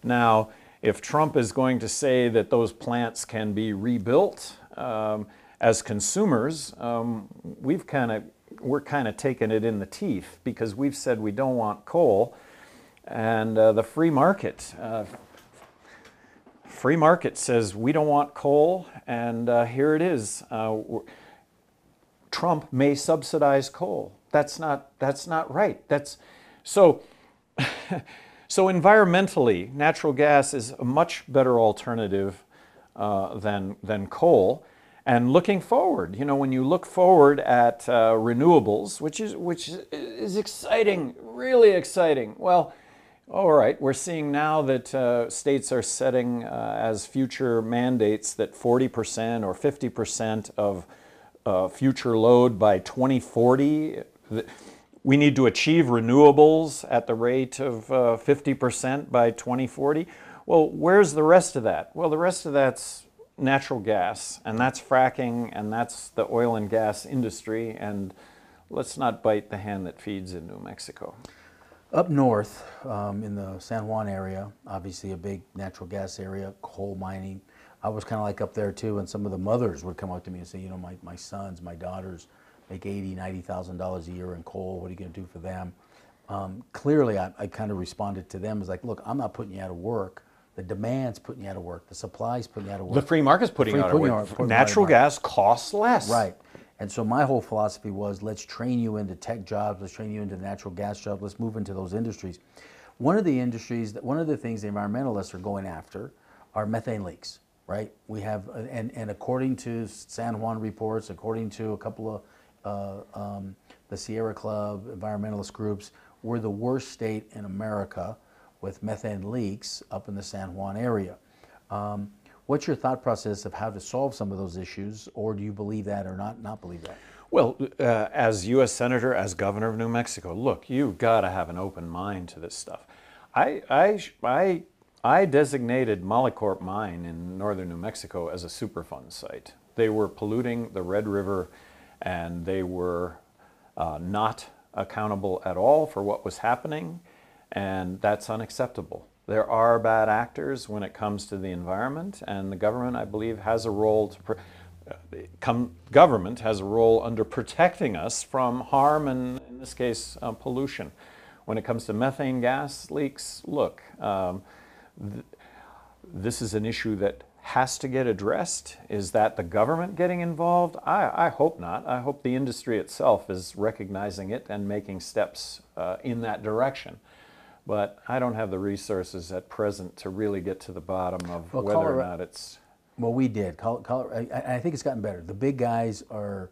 Now, if Trump is going to say that those plants can be rebuilt, as consumers, we're kind of taking it in the teeth because we've said we don't want coal, and the free market says we don't want coal, and here it is. Trump may subsidize coal. That's not right. So environmentally, natural gas is a much better alternative than coal. And looking forward, when you look forward at renewables, which is exciting, really exciting. Well, all right, we're seeing now that states are setting as future mandates that 40% or 50% of future load by 2040. We need to achieve renewables at the rate of 50% by 2040. Well, where's the rest of that? Well, the rest of that's natural gas, and that's fracking, and that's the oil and gas industry, and let's not bite the hand that feeds in New Mexico. Up north, in the San Juan area, obviously a big natural gas area, coal mining. I was kind of like up there too, and some of the mothers would come up to me and say, my sons, my daughters make $80,000, $90,000 a year in coal. What are you going to do for them? Clearly, I kind of responded to them as like, look, I'm not putting you out of work. The demand's putting you out of work. The supply's putting you out of work. The free market's putting you out of work. Natural gas costs less. Right. And so my whole philosophy was, let's train you into tech jobs, let's train you into natural gas jobs, let's move into those industries. One of the things the environmentalists are going after are methane leaks, right? We have, and according to San Juan reports, according to a couple of the Sierra Club environmentalist groups, we're the worst state in America with methane leaks up in the San Juan area. What's your thought process of how to solve some of those issues, or do you believe that or not believe that? Well, as U.S. Senator, as Governor of New Mexico, look, you've got to have an open mind to this stuff. I designated Molycorp Mine in northern New Mexico as a Superfund site. They were polluting the Red River, and they were not accountable at all for what was happening, and that's unacceptable. There are bad actors when it comes to the environment, and the government, I believe, has a role to government has a role under protecting us from harm and, in this case, pollution. When it comes to methane gas leaks, look, this is an issue that has to get addressed. Is that the government getting involved? I hope not. I hope the industry itself is recognizing it and making steps in that direction. But I don't have the resources at present to really get to the bottom of whether or not it's... Well, we did. I think it's gotten better. The big guys are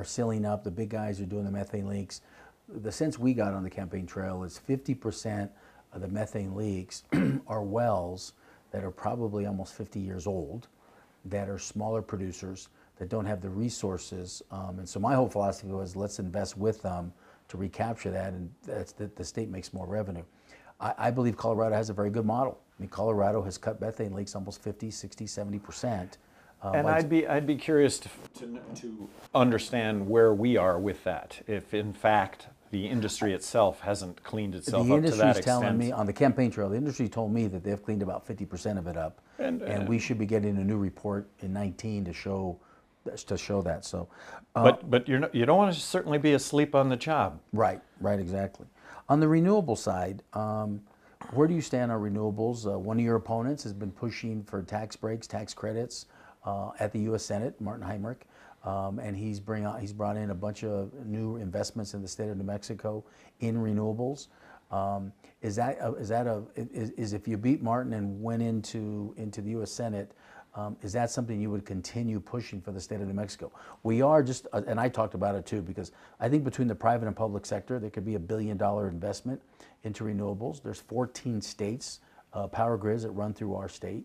sealing up. The big guys are doing the methane leaks. The sense we got on the campaign trail is 50% of the methane leaks are wells that are probably almost 50 years old, that are smaller producers, that don't have the resources. And so my whole philosophy was, let's invest with them to recapture that, and the state makes more revenue. I believe Colorado has a very good model. I mean, Colorado has cut methane leaks almost 50, 60, 70%. And I'd be curious to understand where we are with that, if in fact the industry itself hasn't cleaned itself up to that extent. The industry's telling me, on the campaign trail, the industry told me that they've cleaned about 50% of it up. And we should be getting a new report in 19 to show that. So, but you don't want to certainly be asleep on the job. Right, exactly. On the renewable side, where do you stand on renewables? One of your opponents has been pushing for tax breaks, tax credits at the U.S. Senate, Martin Heinrich, and he's brought in a bunch of new investments in the state of New Mexico in renewables. Is if you beat Martin and went into the U.S. Senate, is that something you would continue pushing for the state of New Mexico? We are just, and I talked about it too, because I think between the private and public sector, there could be $1 billion investment into renewables. There's 14 states, power grids that run through our state.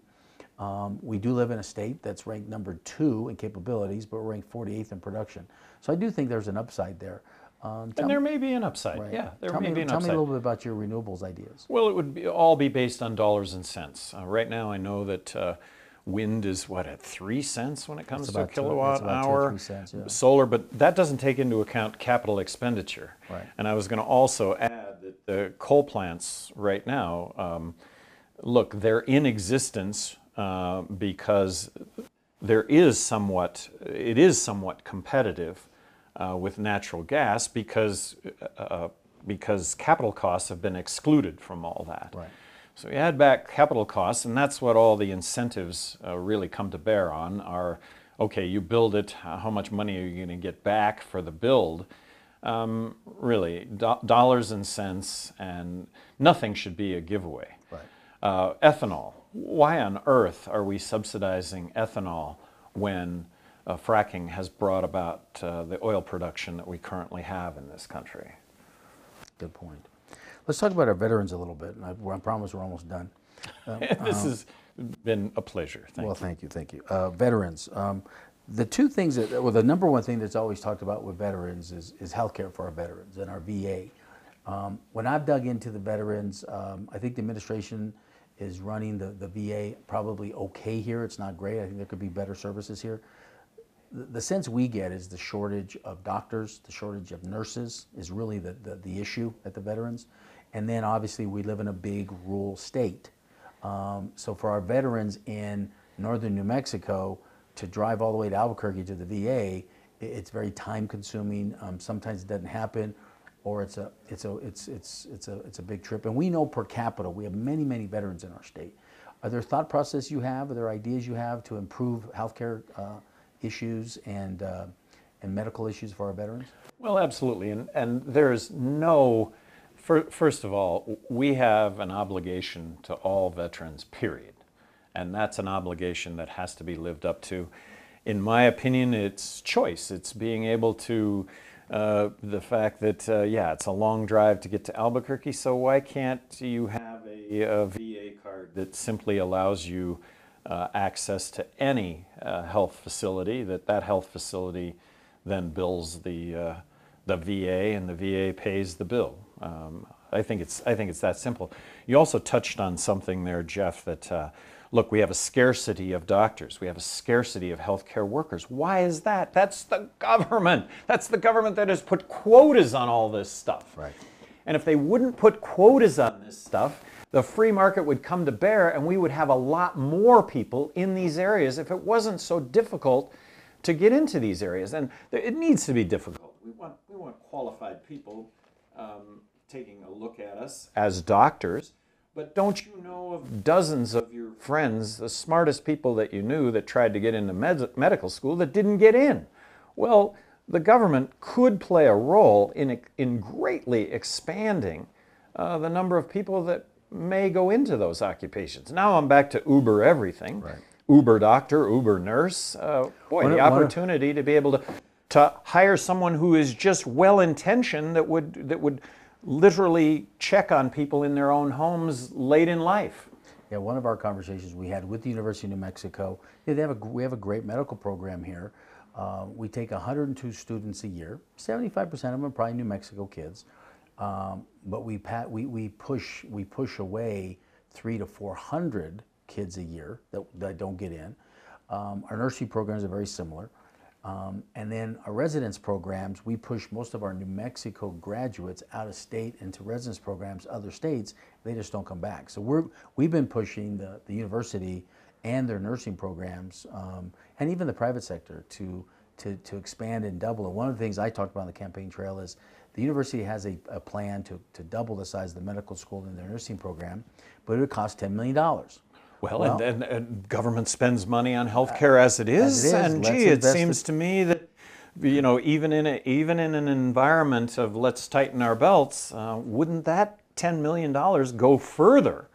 We do live in a state that's ranked number 2 in capabilities, but we're ranked 48th in production. So I do think there's an upside there. And there may be an upside, right. Yeah. There may be an upside. Tell me a little bit about your renewables ideas. Well, it would all be based on dollars and cents. Right now I know that wind is at 3 cents when it comes to a kilowatt hour. 3 cents, yeah. Solar, but that doesn't take into account capital expenditure. Right. And I was going to also add that the coal plants right now, look, they're in existence because it is somewhat competitive with natural gas because capital costs have been excluded from all that. Right. So you add back capital costs, and that's what all the incentives really come to bear on are, okay, you build it, how much money are you going to get back for the build? Really, dollars and cents, and nothing should be a giveaway. Right. Ethanol. Why on earth are we subsidizing ethanol when fracking has brought about the oil production that we currently have in this country? Good point. Let's talk about our veterans a little bit. And I promise we're almost done. This has been a pleasure. Thank you. Thank you. Veterans. The two things the number one thing that's always talked about with veterans is health care for our veterans and our VA. When I've dug into the veterans, I think the administration is running the VA probably okay here. It's not great. I think there could be better services here. The sense we get is the shortage of doctors, the shortage of nurses is really the issue at the veterans. And then obviously we live in a big rural state. So for our veterans in northern New Mexico to drive all the way to Albuquerque to the VA, it's very time consuming. Sometimes it doesn't happen, or it's a big trip. And we know per capita, we have many veterans in our state. Are there thought process you have, are there ideas you have to improve healthcare issues and and medical issues for our veterans? Well, absolutely. And there's no, first of all, we have an obligation to all veterans, period. And that's an obligation that has to be lived up to. In my opinion, it's choice. It's being able to, the fact that, yeah, it's a long drive to get to Albuquerque, so why can't you have a VA card that simply allows you access to any health facility, that health facility then bills the VA, and the VA pays the bill. I think it's that simple. You also touched on something there, Jeff, that look, we have a scarcity of doctors. We have a scarcity of healthcare workers. Why is that? That's the government. That's the government that has put quotas on all this stuff. Right. And if they wouldn't put quotas on this stuff, the free market would come to bear, and we would have a lot more people in these areas if it wasn't so difficult to get into these areas. And it needs to be difficult. We want qualified people taking a look at us as doctors. But don't you know of dozens of your friends, the smartest people that you knew, that tried to get into medical school that didn't get in? Well, the government could play a role in greatly expanding the number of people that may go into those occupations. Now I'm back to Uber everything. Right. Uber doctor, Uber nurse. The opportunity to be able to hire someone who is just well-intentioned, that would literally check on people in their own homes late in life. Yeah, one of our conversations we had with the University of New Mexico, we have a great medical program here. We take 102 students a year. 75% of them are probably New Mexico kids, but we push away 300 to 400 kids a year that don't get in. Our nursing programs are very similar. And then our residence programs, we push most of our New Mexico graduates out of state into residence programs, other states, they just don't come back. So we've been pushing the university and their nursing programs, and even the private sector to expand and double. And one of the things I talked about on the campaign trail is the university has a plan to double the size of the medical school in their nursing program, but it would cost $10 million. Well, and government spends money on healthcare as it is, and gee, it seems to me that, you know, even in an environment of let's tighten our belts, wouldn't that $10 million go further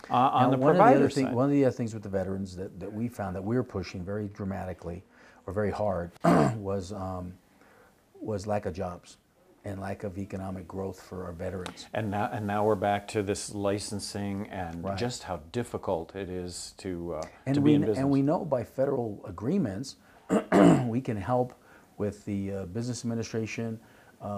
on the provider side? One of the other things with the veterans that we found that we were pushing very dramatically or very hard was lack of jobs and lack of economic growth for our veterans. And now we're back to this licensing and Right. just how difficult it is to And be in business. And we know by federal agreements, we can help with the business administration.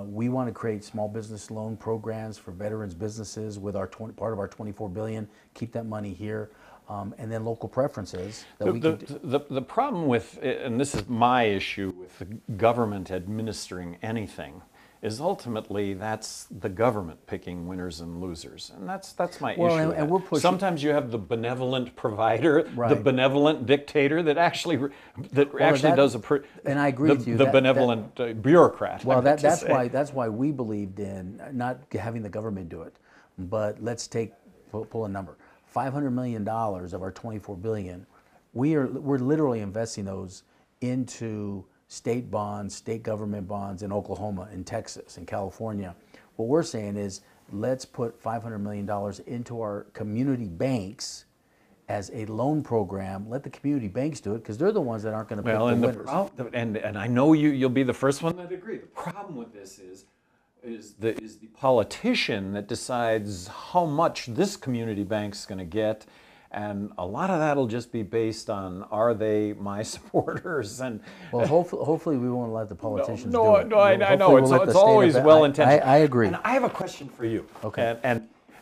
We want to create small business loan programs for veterans businesses with our part of our $24 billion. Keep that money here, and then local preferences that we can do. The problem with, and this is my issue with the government administering anything, is ultimately that's the government picking winners and losers, and that's my issue. And we're pushing. Sometimes you have the benevolent provider, the Right. benevolent dictator that actually does and I agree with you. The benevolent bureaucrat. Well, that's why we believed in not having the government do it, but let's pull a number. $500 million of our $24 billion, we're literally investing those into state bonds, state government bonds in Oklahoma, in Texas, in California. What we're saying is let's put $500 million into our community banks as a loan program. Let the community banks do it because they're the ones that aren't going to pick the winners. And I know you'll be the first one that agree. The problem with this is the politician that decides how much this community bank's going to get. And a lot of that'll just be based on, are they my supporters? And well, hopefully we won't let the politicians do it. I know. It's always well-intentioned. I agree. And I have a question for you. Okay.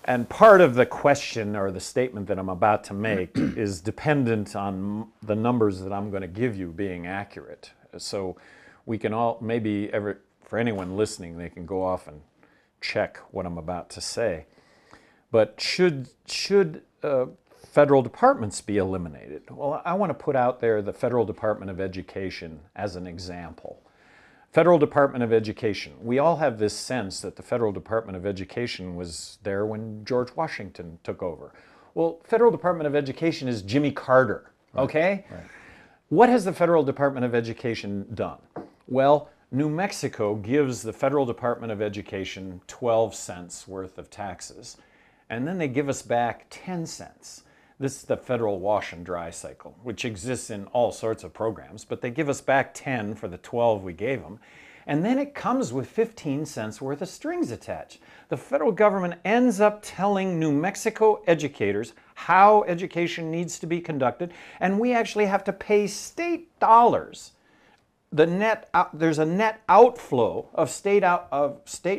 And part of the question or the statement that I'm about to make is dependent on the numbers that I'm going to give you being accurate. So we can all, for anyone listening, they can go off and check what I'm about to say. But should federal departments be eliminated? Well, I want to put out there the Federal Department of Education as an example. Federal Department of Education. We all have this sense that the Federal Department of Education was there when George Washington took over. Well, Federal Department of Education is Jimmy Carter, okay? Right. What has the Federal Department of Education done? Well, New Mexico gives the Federal Department of Education 12 cents worth of taxes, and then they give us back 10 cents. This is the federal wash and dry cycle, which exists in all sorts of programs, but they give us back 10 for the 12 we gave them. And then it comes with 15 cents worth of strings attached. The federal government ends up telling New Mexico educators how education needs to be conducted, and we actually have to pay state dollars. There's a net outflow of state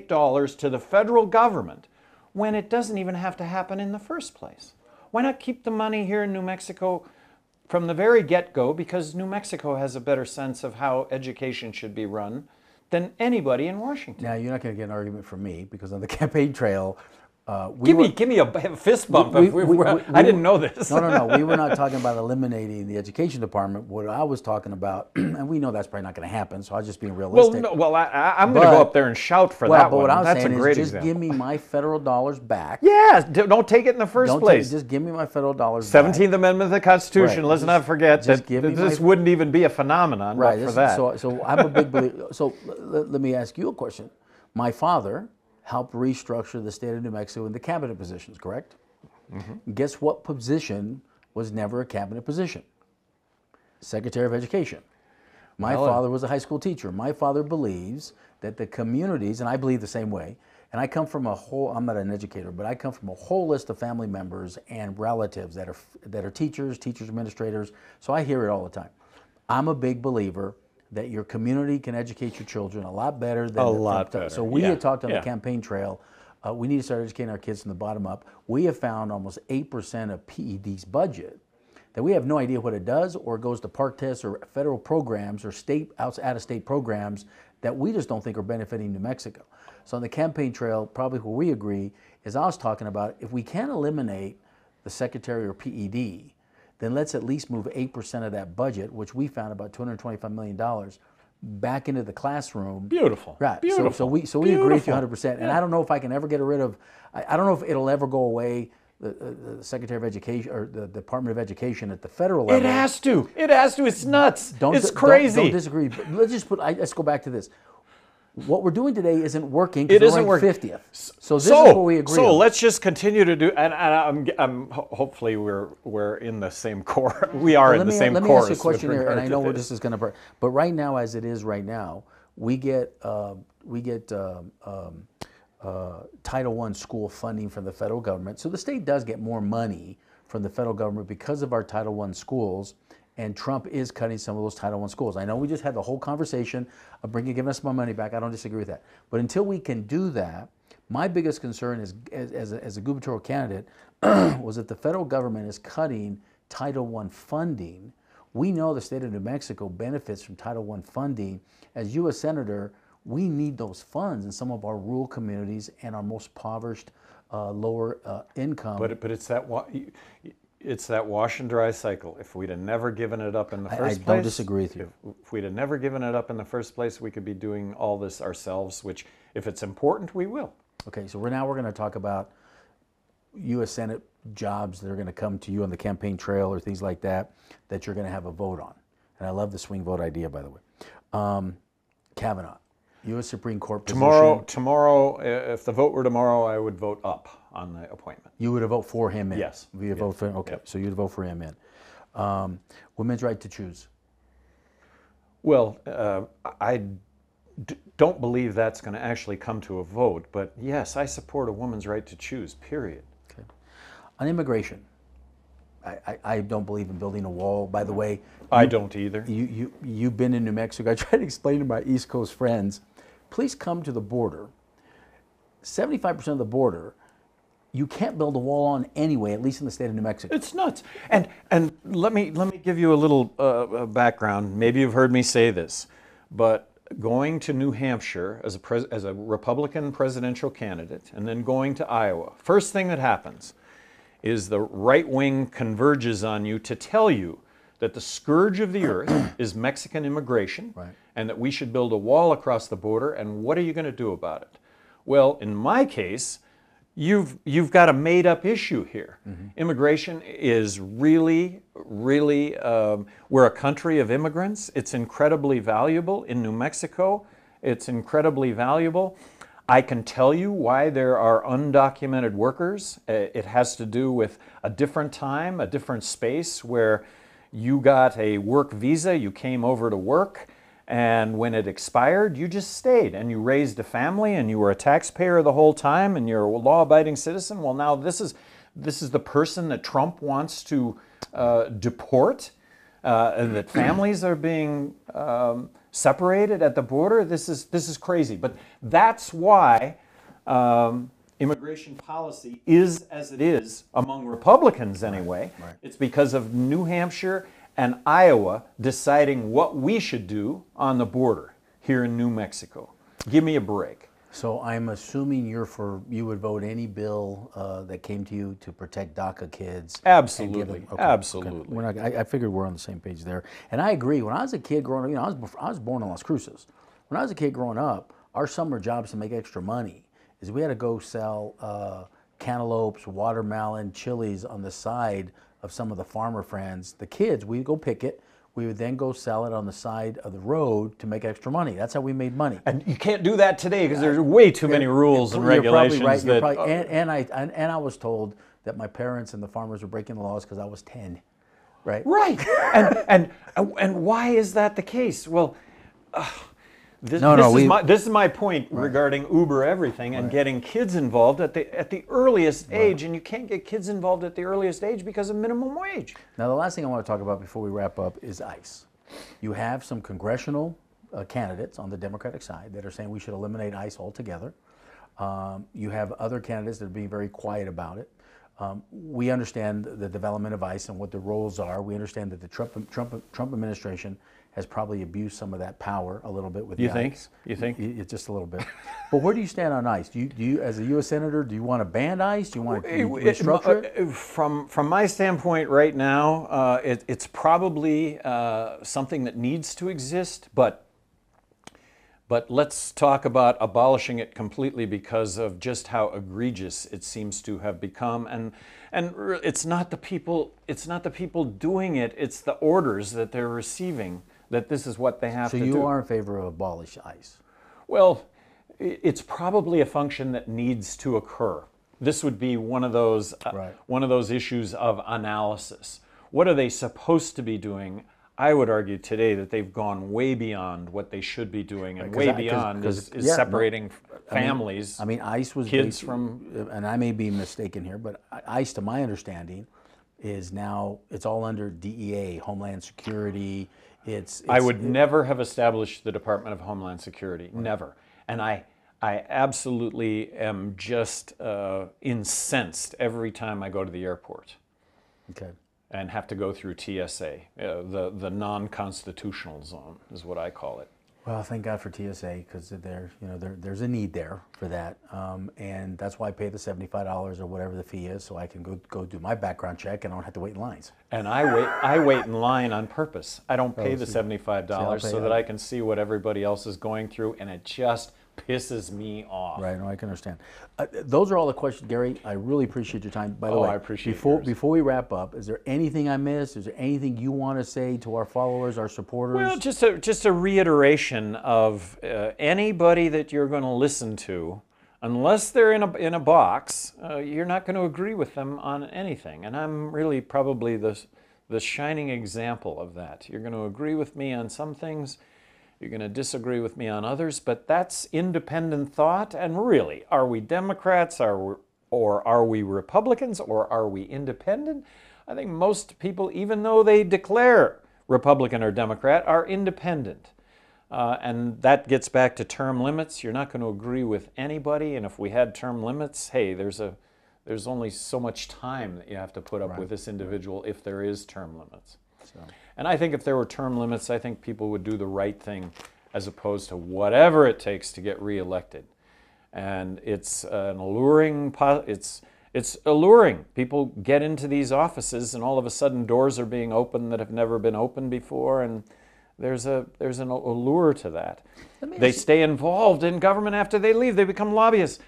dollars to the federal government when it doesn't even have to happen in the first place. Why not keep the money here in New Mexico from the very get-go, because New Mexico has a better sense of how education should be run than anybody in Washington. Now, you're not going to get an argument from me, because on the campaign trail, give me a fist bump. I didn't know this. No. We were not talking about eliminating the education department. What I was talking about, and we know that's probably not going to happen, so I was just being realistic. I'm going to go up there and shout for that but one. What I was That's saying a great is just example. give me my federal dollars back. Yeah, don't take it in the first place. Just give me my federal dollars back. 17th Amendment of the Constitution. Right. Let's not forget that this wouldn't even be a phenomenon but for that. So I'm a big believer. So let me ask you a question. My father helped restructure the state of New Mexico into cabinet positions, correct? Mm-hmm. Guess what position was never a cabinet position? Secretary of Education. My father was a high school teacher. My father believes that the communities, and I believe the same way, and I come from I'm not an educator, but I come from a whole list of family members and relatives that are teachers administrators, so I hear it all the time. I'm a big believer that your community can educate your children a lot better than better. So we had talked on the campaign trail, we need to start educating our kids from the bottom up. We have found almost 8% of PED's budget that we have no idea what it does, or it goes to park tests or federal programs or out-of-state programs that we just don't think are benefiting New Mexico. So on the campaign trail, probably where we agree is I was talking about, if we can't eliminate the secretary or PED, then let's at least move 8% of that budget, which we found about $225 million, back into the classroom. Beautiful. Right. Beautiful. So we agree with you 100%. And I don't know if I can ever get rid of, I don't know if it'll ever go away, the Secretary of Education or the Department of Education at the federal level. It has to. It has to. It's nuts. It's crazy. Don't disagree. But let's go back to this. What we're doing today isn't working. It isn't working. working. 50th. So this is what we agree on. So let's just continue to do. And I'm hopefully we're in the same core. We are in the same course. Let me ask you a question here, and I know where this is going to. But right now, as it is right now, we get Title I school funding from the federal government. So the state does get more money from the federal government because of our Title I schools. And Trump is cutting some of those Title I schools. I know we just had the whole conversation of giving us more money back. I don't disagree with that. But until we can do that, my biggest concern is, as a gubernatorial candidate, was that the federal government is cutting Title I funding. We know the state of New Mexico benefits from Title I funding. As U.S. Senator, we need those funds in some of our rural communities and our most impoverished, lower income. But it's that wash and dry cycle. If we'd have never given it up in the first place. I don't disagree with you. If we'd have never given it up in the first place, we could be doing all this ourselves, which, if it's important, we will. Okay, so now we're going to talk about U.S. Senate jobs that are going to come to you on the campaign trail or things like that you're going to have a vote on. And I love the swing vote idea, by the way. Kavanaugh, U.S. Supreme Court position. Tomorrow, if the vote were tomorrow, I would vote up on the appointment. You would vote for him in? Yes. You vote for him? Okay, so you'd vote for him in. Women's right to choose. Well, I don't believe that's going to actually come to a vote, but yes, I support a woman's right to choose, period. Okay. On immigration, I don't believe in building a wall. By the way, I don't either. You've been in New Mexico. I try to explain to my East Coast friends, please come to the border. 75% of the border, you can't build a wall on anyway, at least in the state of New Mexico. It's nuts. And let me give you a little background. Maybe you've heard me say this, but going to New Hampshire as a Republican presidential candidate and then going to Iowa, first thing that happens is the right wing converges on you to tell you that the scourge of the earth is Mexican immigration, right, and that we should build a wall across the border, and what are you going to do about it? Well, in my case, you've got a made-up issue here. Immigration is really, really, we're a country of immigrants. It's incredibly valuable in New Mexico. It's incredibly valuable. I can tell you why there are undocumented workers. It has to do with a different time, a different space where you got a work visa, you came over to work, and when it expired, you just stayed and you raised a family and you were a taxpayer the whole time and you're a law-abiding citizen. Well, now this is the person that Trump wants to deport, and that families are being separated at the border. This is crazy. But that's why immigration policy is as it is among Republicans anyway. Right. It's because of New Hampshire and Iowa deciding what we should do on the border here in New Mexico. Give me a break. So I'm assuming you would vote any bill that came to you to protect DACA kids. Absolutely, Okay, absolutely. Okay. We're not, I figured we're on the same page there, and I agree. When I was a kid growing up, I was born in Las Cruces. When I was a kid growing up, our summer jobs to make extra money is we had to go sell cantaloupes, watermelon, chilies on the side of some of the farmer friends. The kids, we'd go pick it. We would then go sell it on the side of the road to make extra money. That's how we made money. And you can't do that today because there's way too many rules and regulations. You're probably right. And I was told that my parents and the farmers were breaking the laws because I was 10, right? Right. and why is that the case? Well, this is my point regarding Uber everything and getting kids involved at the earliest age, and you can't get kids involved at the earliest age because of minimum wage. Now, the last thing I want to talk about before we wrap up is ICE. You have some congressional candidates on the Democratic side that are saying we should eliminate ICE altogether. You have other candidates that are being very quiet about it. We understand the development of ICE and what the roles are. We understand that the Trump administration has probably abused some of that power a little bit with the ICE. You think? It's just a little bit. But where do you stand on ICE? Do you, as a U.S. Senator, do you want to ban ICE? Do you want to restructure it? From my standpoint right now, it's probably something that needs to exist, but let's talk about abolishing it completely because of just how egregious it seems to have become. And it's not the people doing it, it's the orders that they're receiving that this is what they have to do. So you are in favor of abolish ICE? Well, it's probably a function that needs to occur. This would be one of those issues of analysis. What are they supposed to be doing? I would argue today that they've gone way beyond what they should be doing, and way beyond is separating families. I mean, ICE was kids from, and I may be mistaken here, but ICE, to my understanding, is now it's all under DEA, Homeland Security. I would never have established the Department of Homeland Security, never, and I absolutely am just incensed every time I go to the airport. Okay. And have to go through TSA, the non-constitutional zone is what I call it. Well, thank God for TSA, because there's a need there for that, and that's why I pay the $75 or whatever the fee is, so I can go do my background check and I don't have to wait in lines. And I wait in line on purpose. I don't pay the $75 so that I can see what everybody else is going through, and it just pisses me off. Right, no, I can understand. Those are all the questions, Gary. I really appreciate your time. By the way, I appreciate before we wrap up, is there anything I missed? Is there anything you want to say to our followers, our supporters? Well, just a reiteration of anybody that you're going to listen to, unless they're in a box, you're not going to agree with them on anything. And I'm really probably the shining example of that. You're going to agree with me on some things. You're going to disagree with me on others, but that's independent thought. And really, are we Democrats or are we Republicans or are we independent? I think most people, even though they declare Republican or Democrat, are independent. And that gets back to term limits. You're not going to agree with anybody. And if we had term limits, hey, there's only so much time that you have to put up with this individual if there is term limits. So. And I think if there were term limits, I think people would do the right thing as opposed to whatever it takes to get reelected. And it's an alluring, it's alluring. People get into these offices and all of a sudden doors are being opened that have never been opened before, and there's an allure to that. They stay involved in government after they leave. They become lobbyists.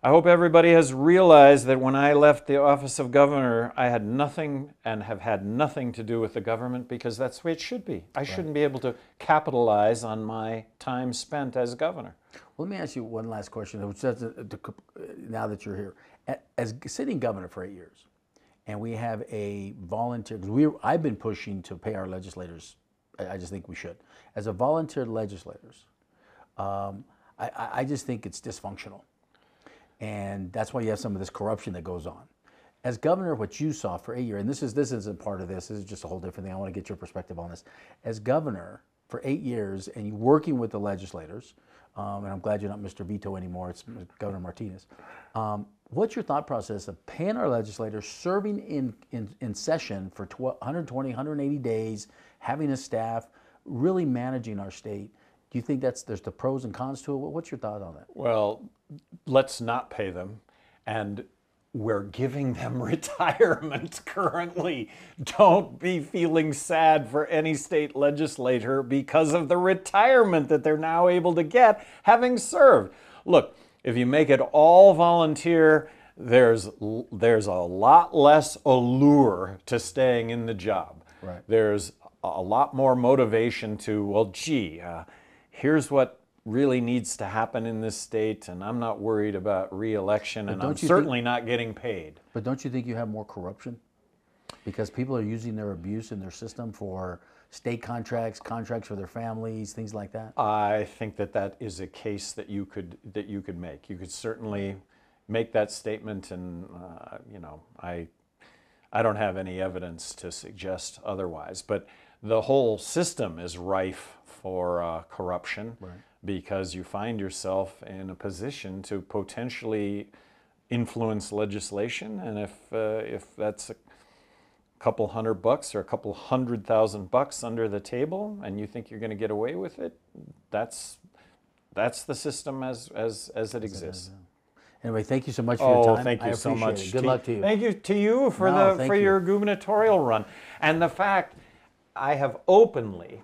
I hope everybody has realized that when I left the office of governor, I had nothing and have had nothing to do with the government, because that's the way it should be. I shouldn't be able to capitalize on my time spent as governor. Well, let me ask you one last question, which now that you're here. As sitting governor for 8 years, and we have a volunteer, because I've been pushing to pay our legislators, I just think we should. As a volunteer legislators, I just think it's dysfunctional. And that's why you have some of this corruption that goes on. As governor, what you saw for 8 years, and this isn't part of this, this is just a whole different thing. I want to get your perspective on this. As governor for 8 years, and you working with the legislators, and I'm glad you're not Mr. Veto anymore, it's Governor Martinez. What's your thought process of paying our legislators, serving in session for 120, 180 days, having a staff, really managing our state? Do you think there's the pros and cons to it? What's your thought on that? Well, let's not pay them. And we're giving them retirement currently. Don't be feeling sad for any state legislator because of the retirement that they're now able to get having served. Look, if you make it all volunteer, there's a lot less allure to staying in the job. Right. There's a lot more motivation to, well, gee, here's what really needs to happen in this state, and I'm not worried about re-election, and I'm certainly not getting paid. But don't you think you have more corruption? Because people are using their abuse in their system for state contracts for their families, things like that? I think that is a case that you could make. You could certainly make that statement, and I don't have any evidence to suggest otherwise. But the whole system is rife for corruption, right, because you find yourself in a position to potentially influence legislation, and if that's a couple $100 or a couple $100,000 under the table, and you think you're going to get away with it, that's the system as it exists. Anyway, thank you so much for your time. Thank you so much. Good luck to you. Thank you to you for your gubernatorial run, and the fact I have openly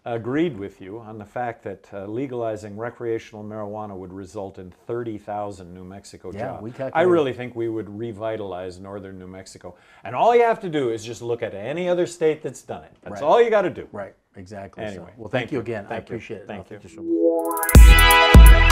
agreed with you on the fact that legalizing recreational marijuana would result in 30,000 New Mexico jobs. I really think we would revitalize northern New Mexico. And all you have to do is just look at any other state that's done it. That's all you got to do. Right, exactly. Anyway, well, thank you again. I appreciate it. Thank you. Thank you so much.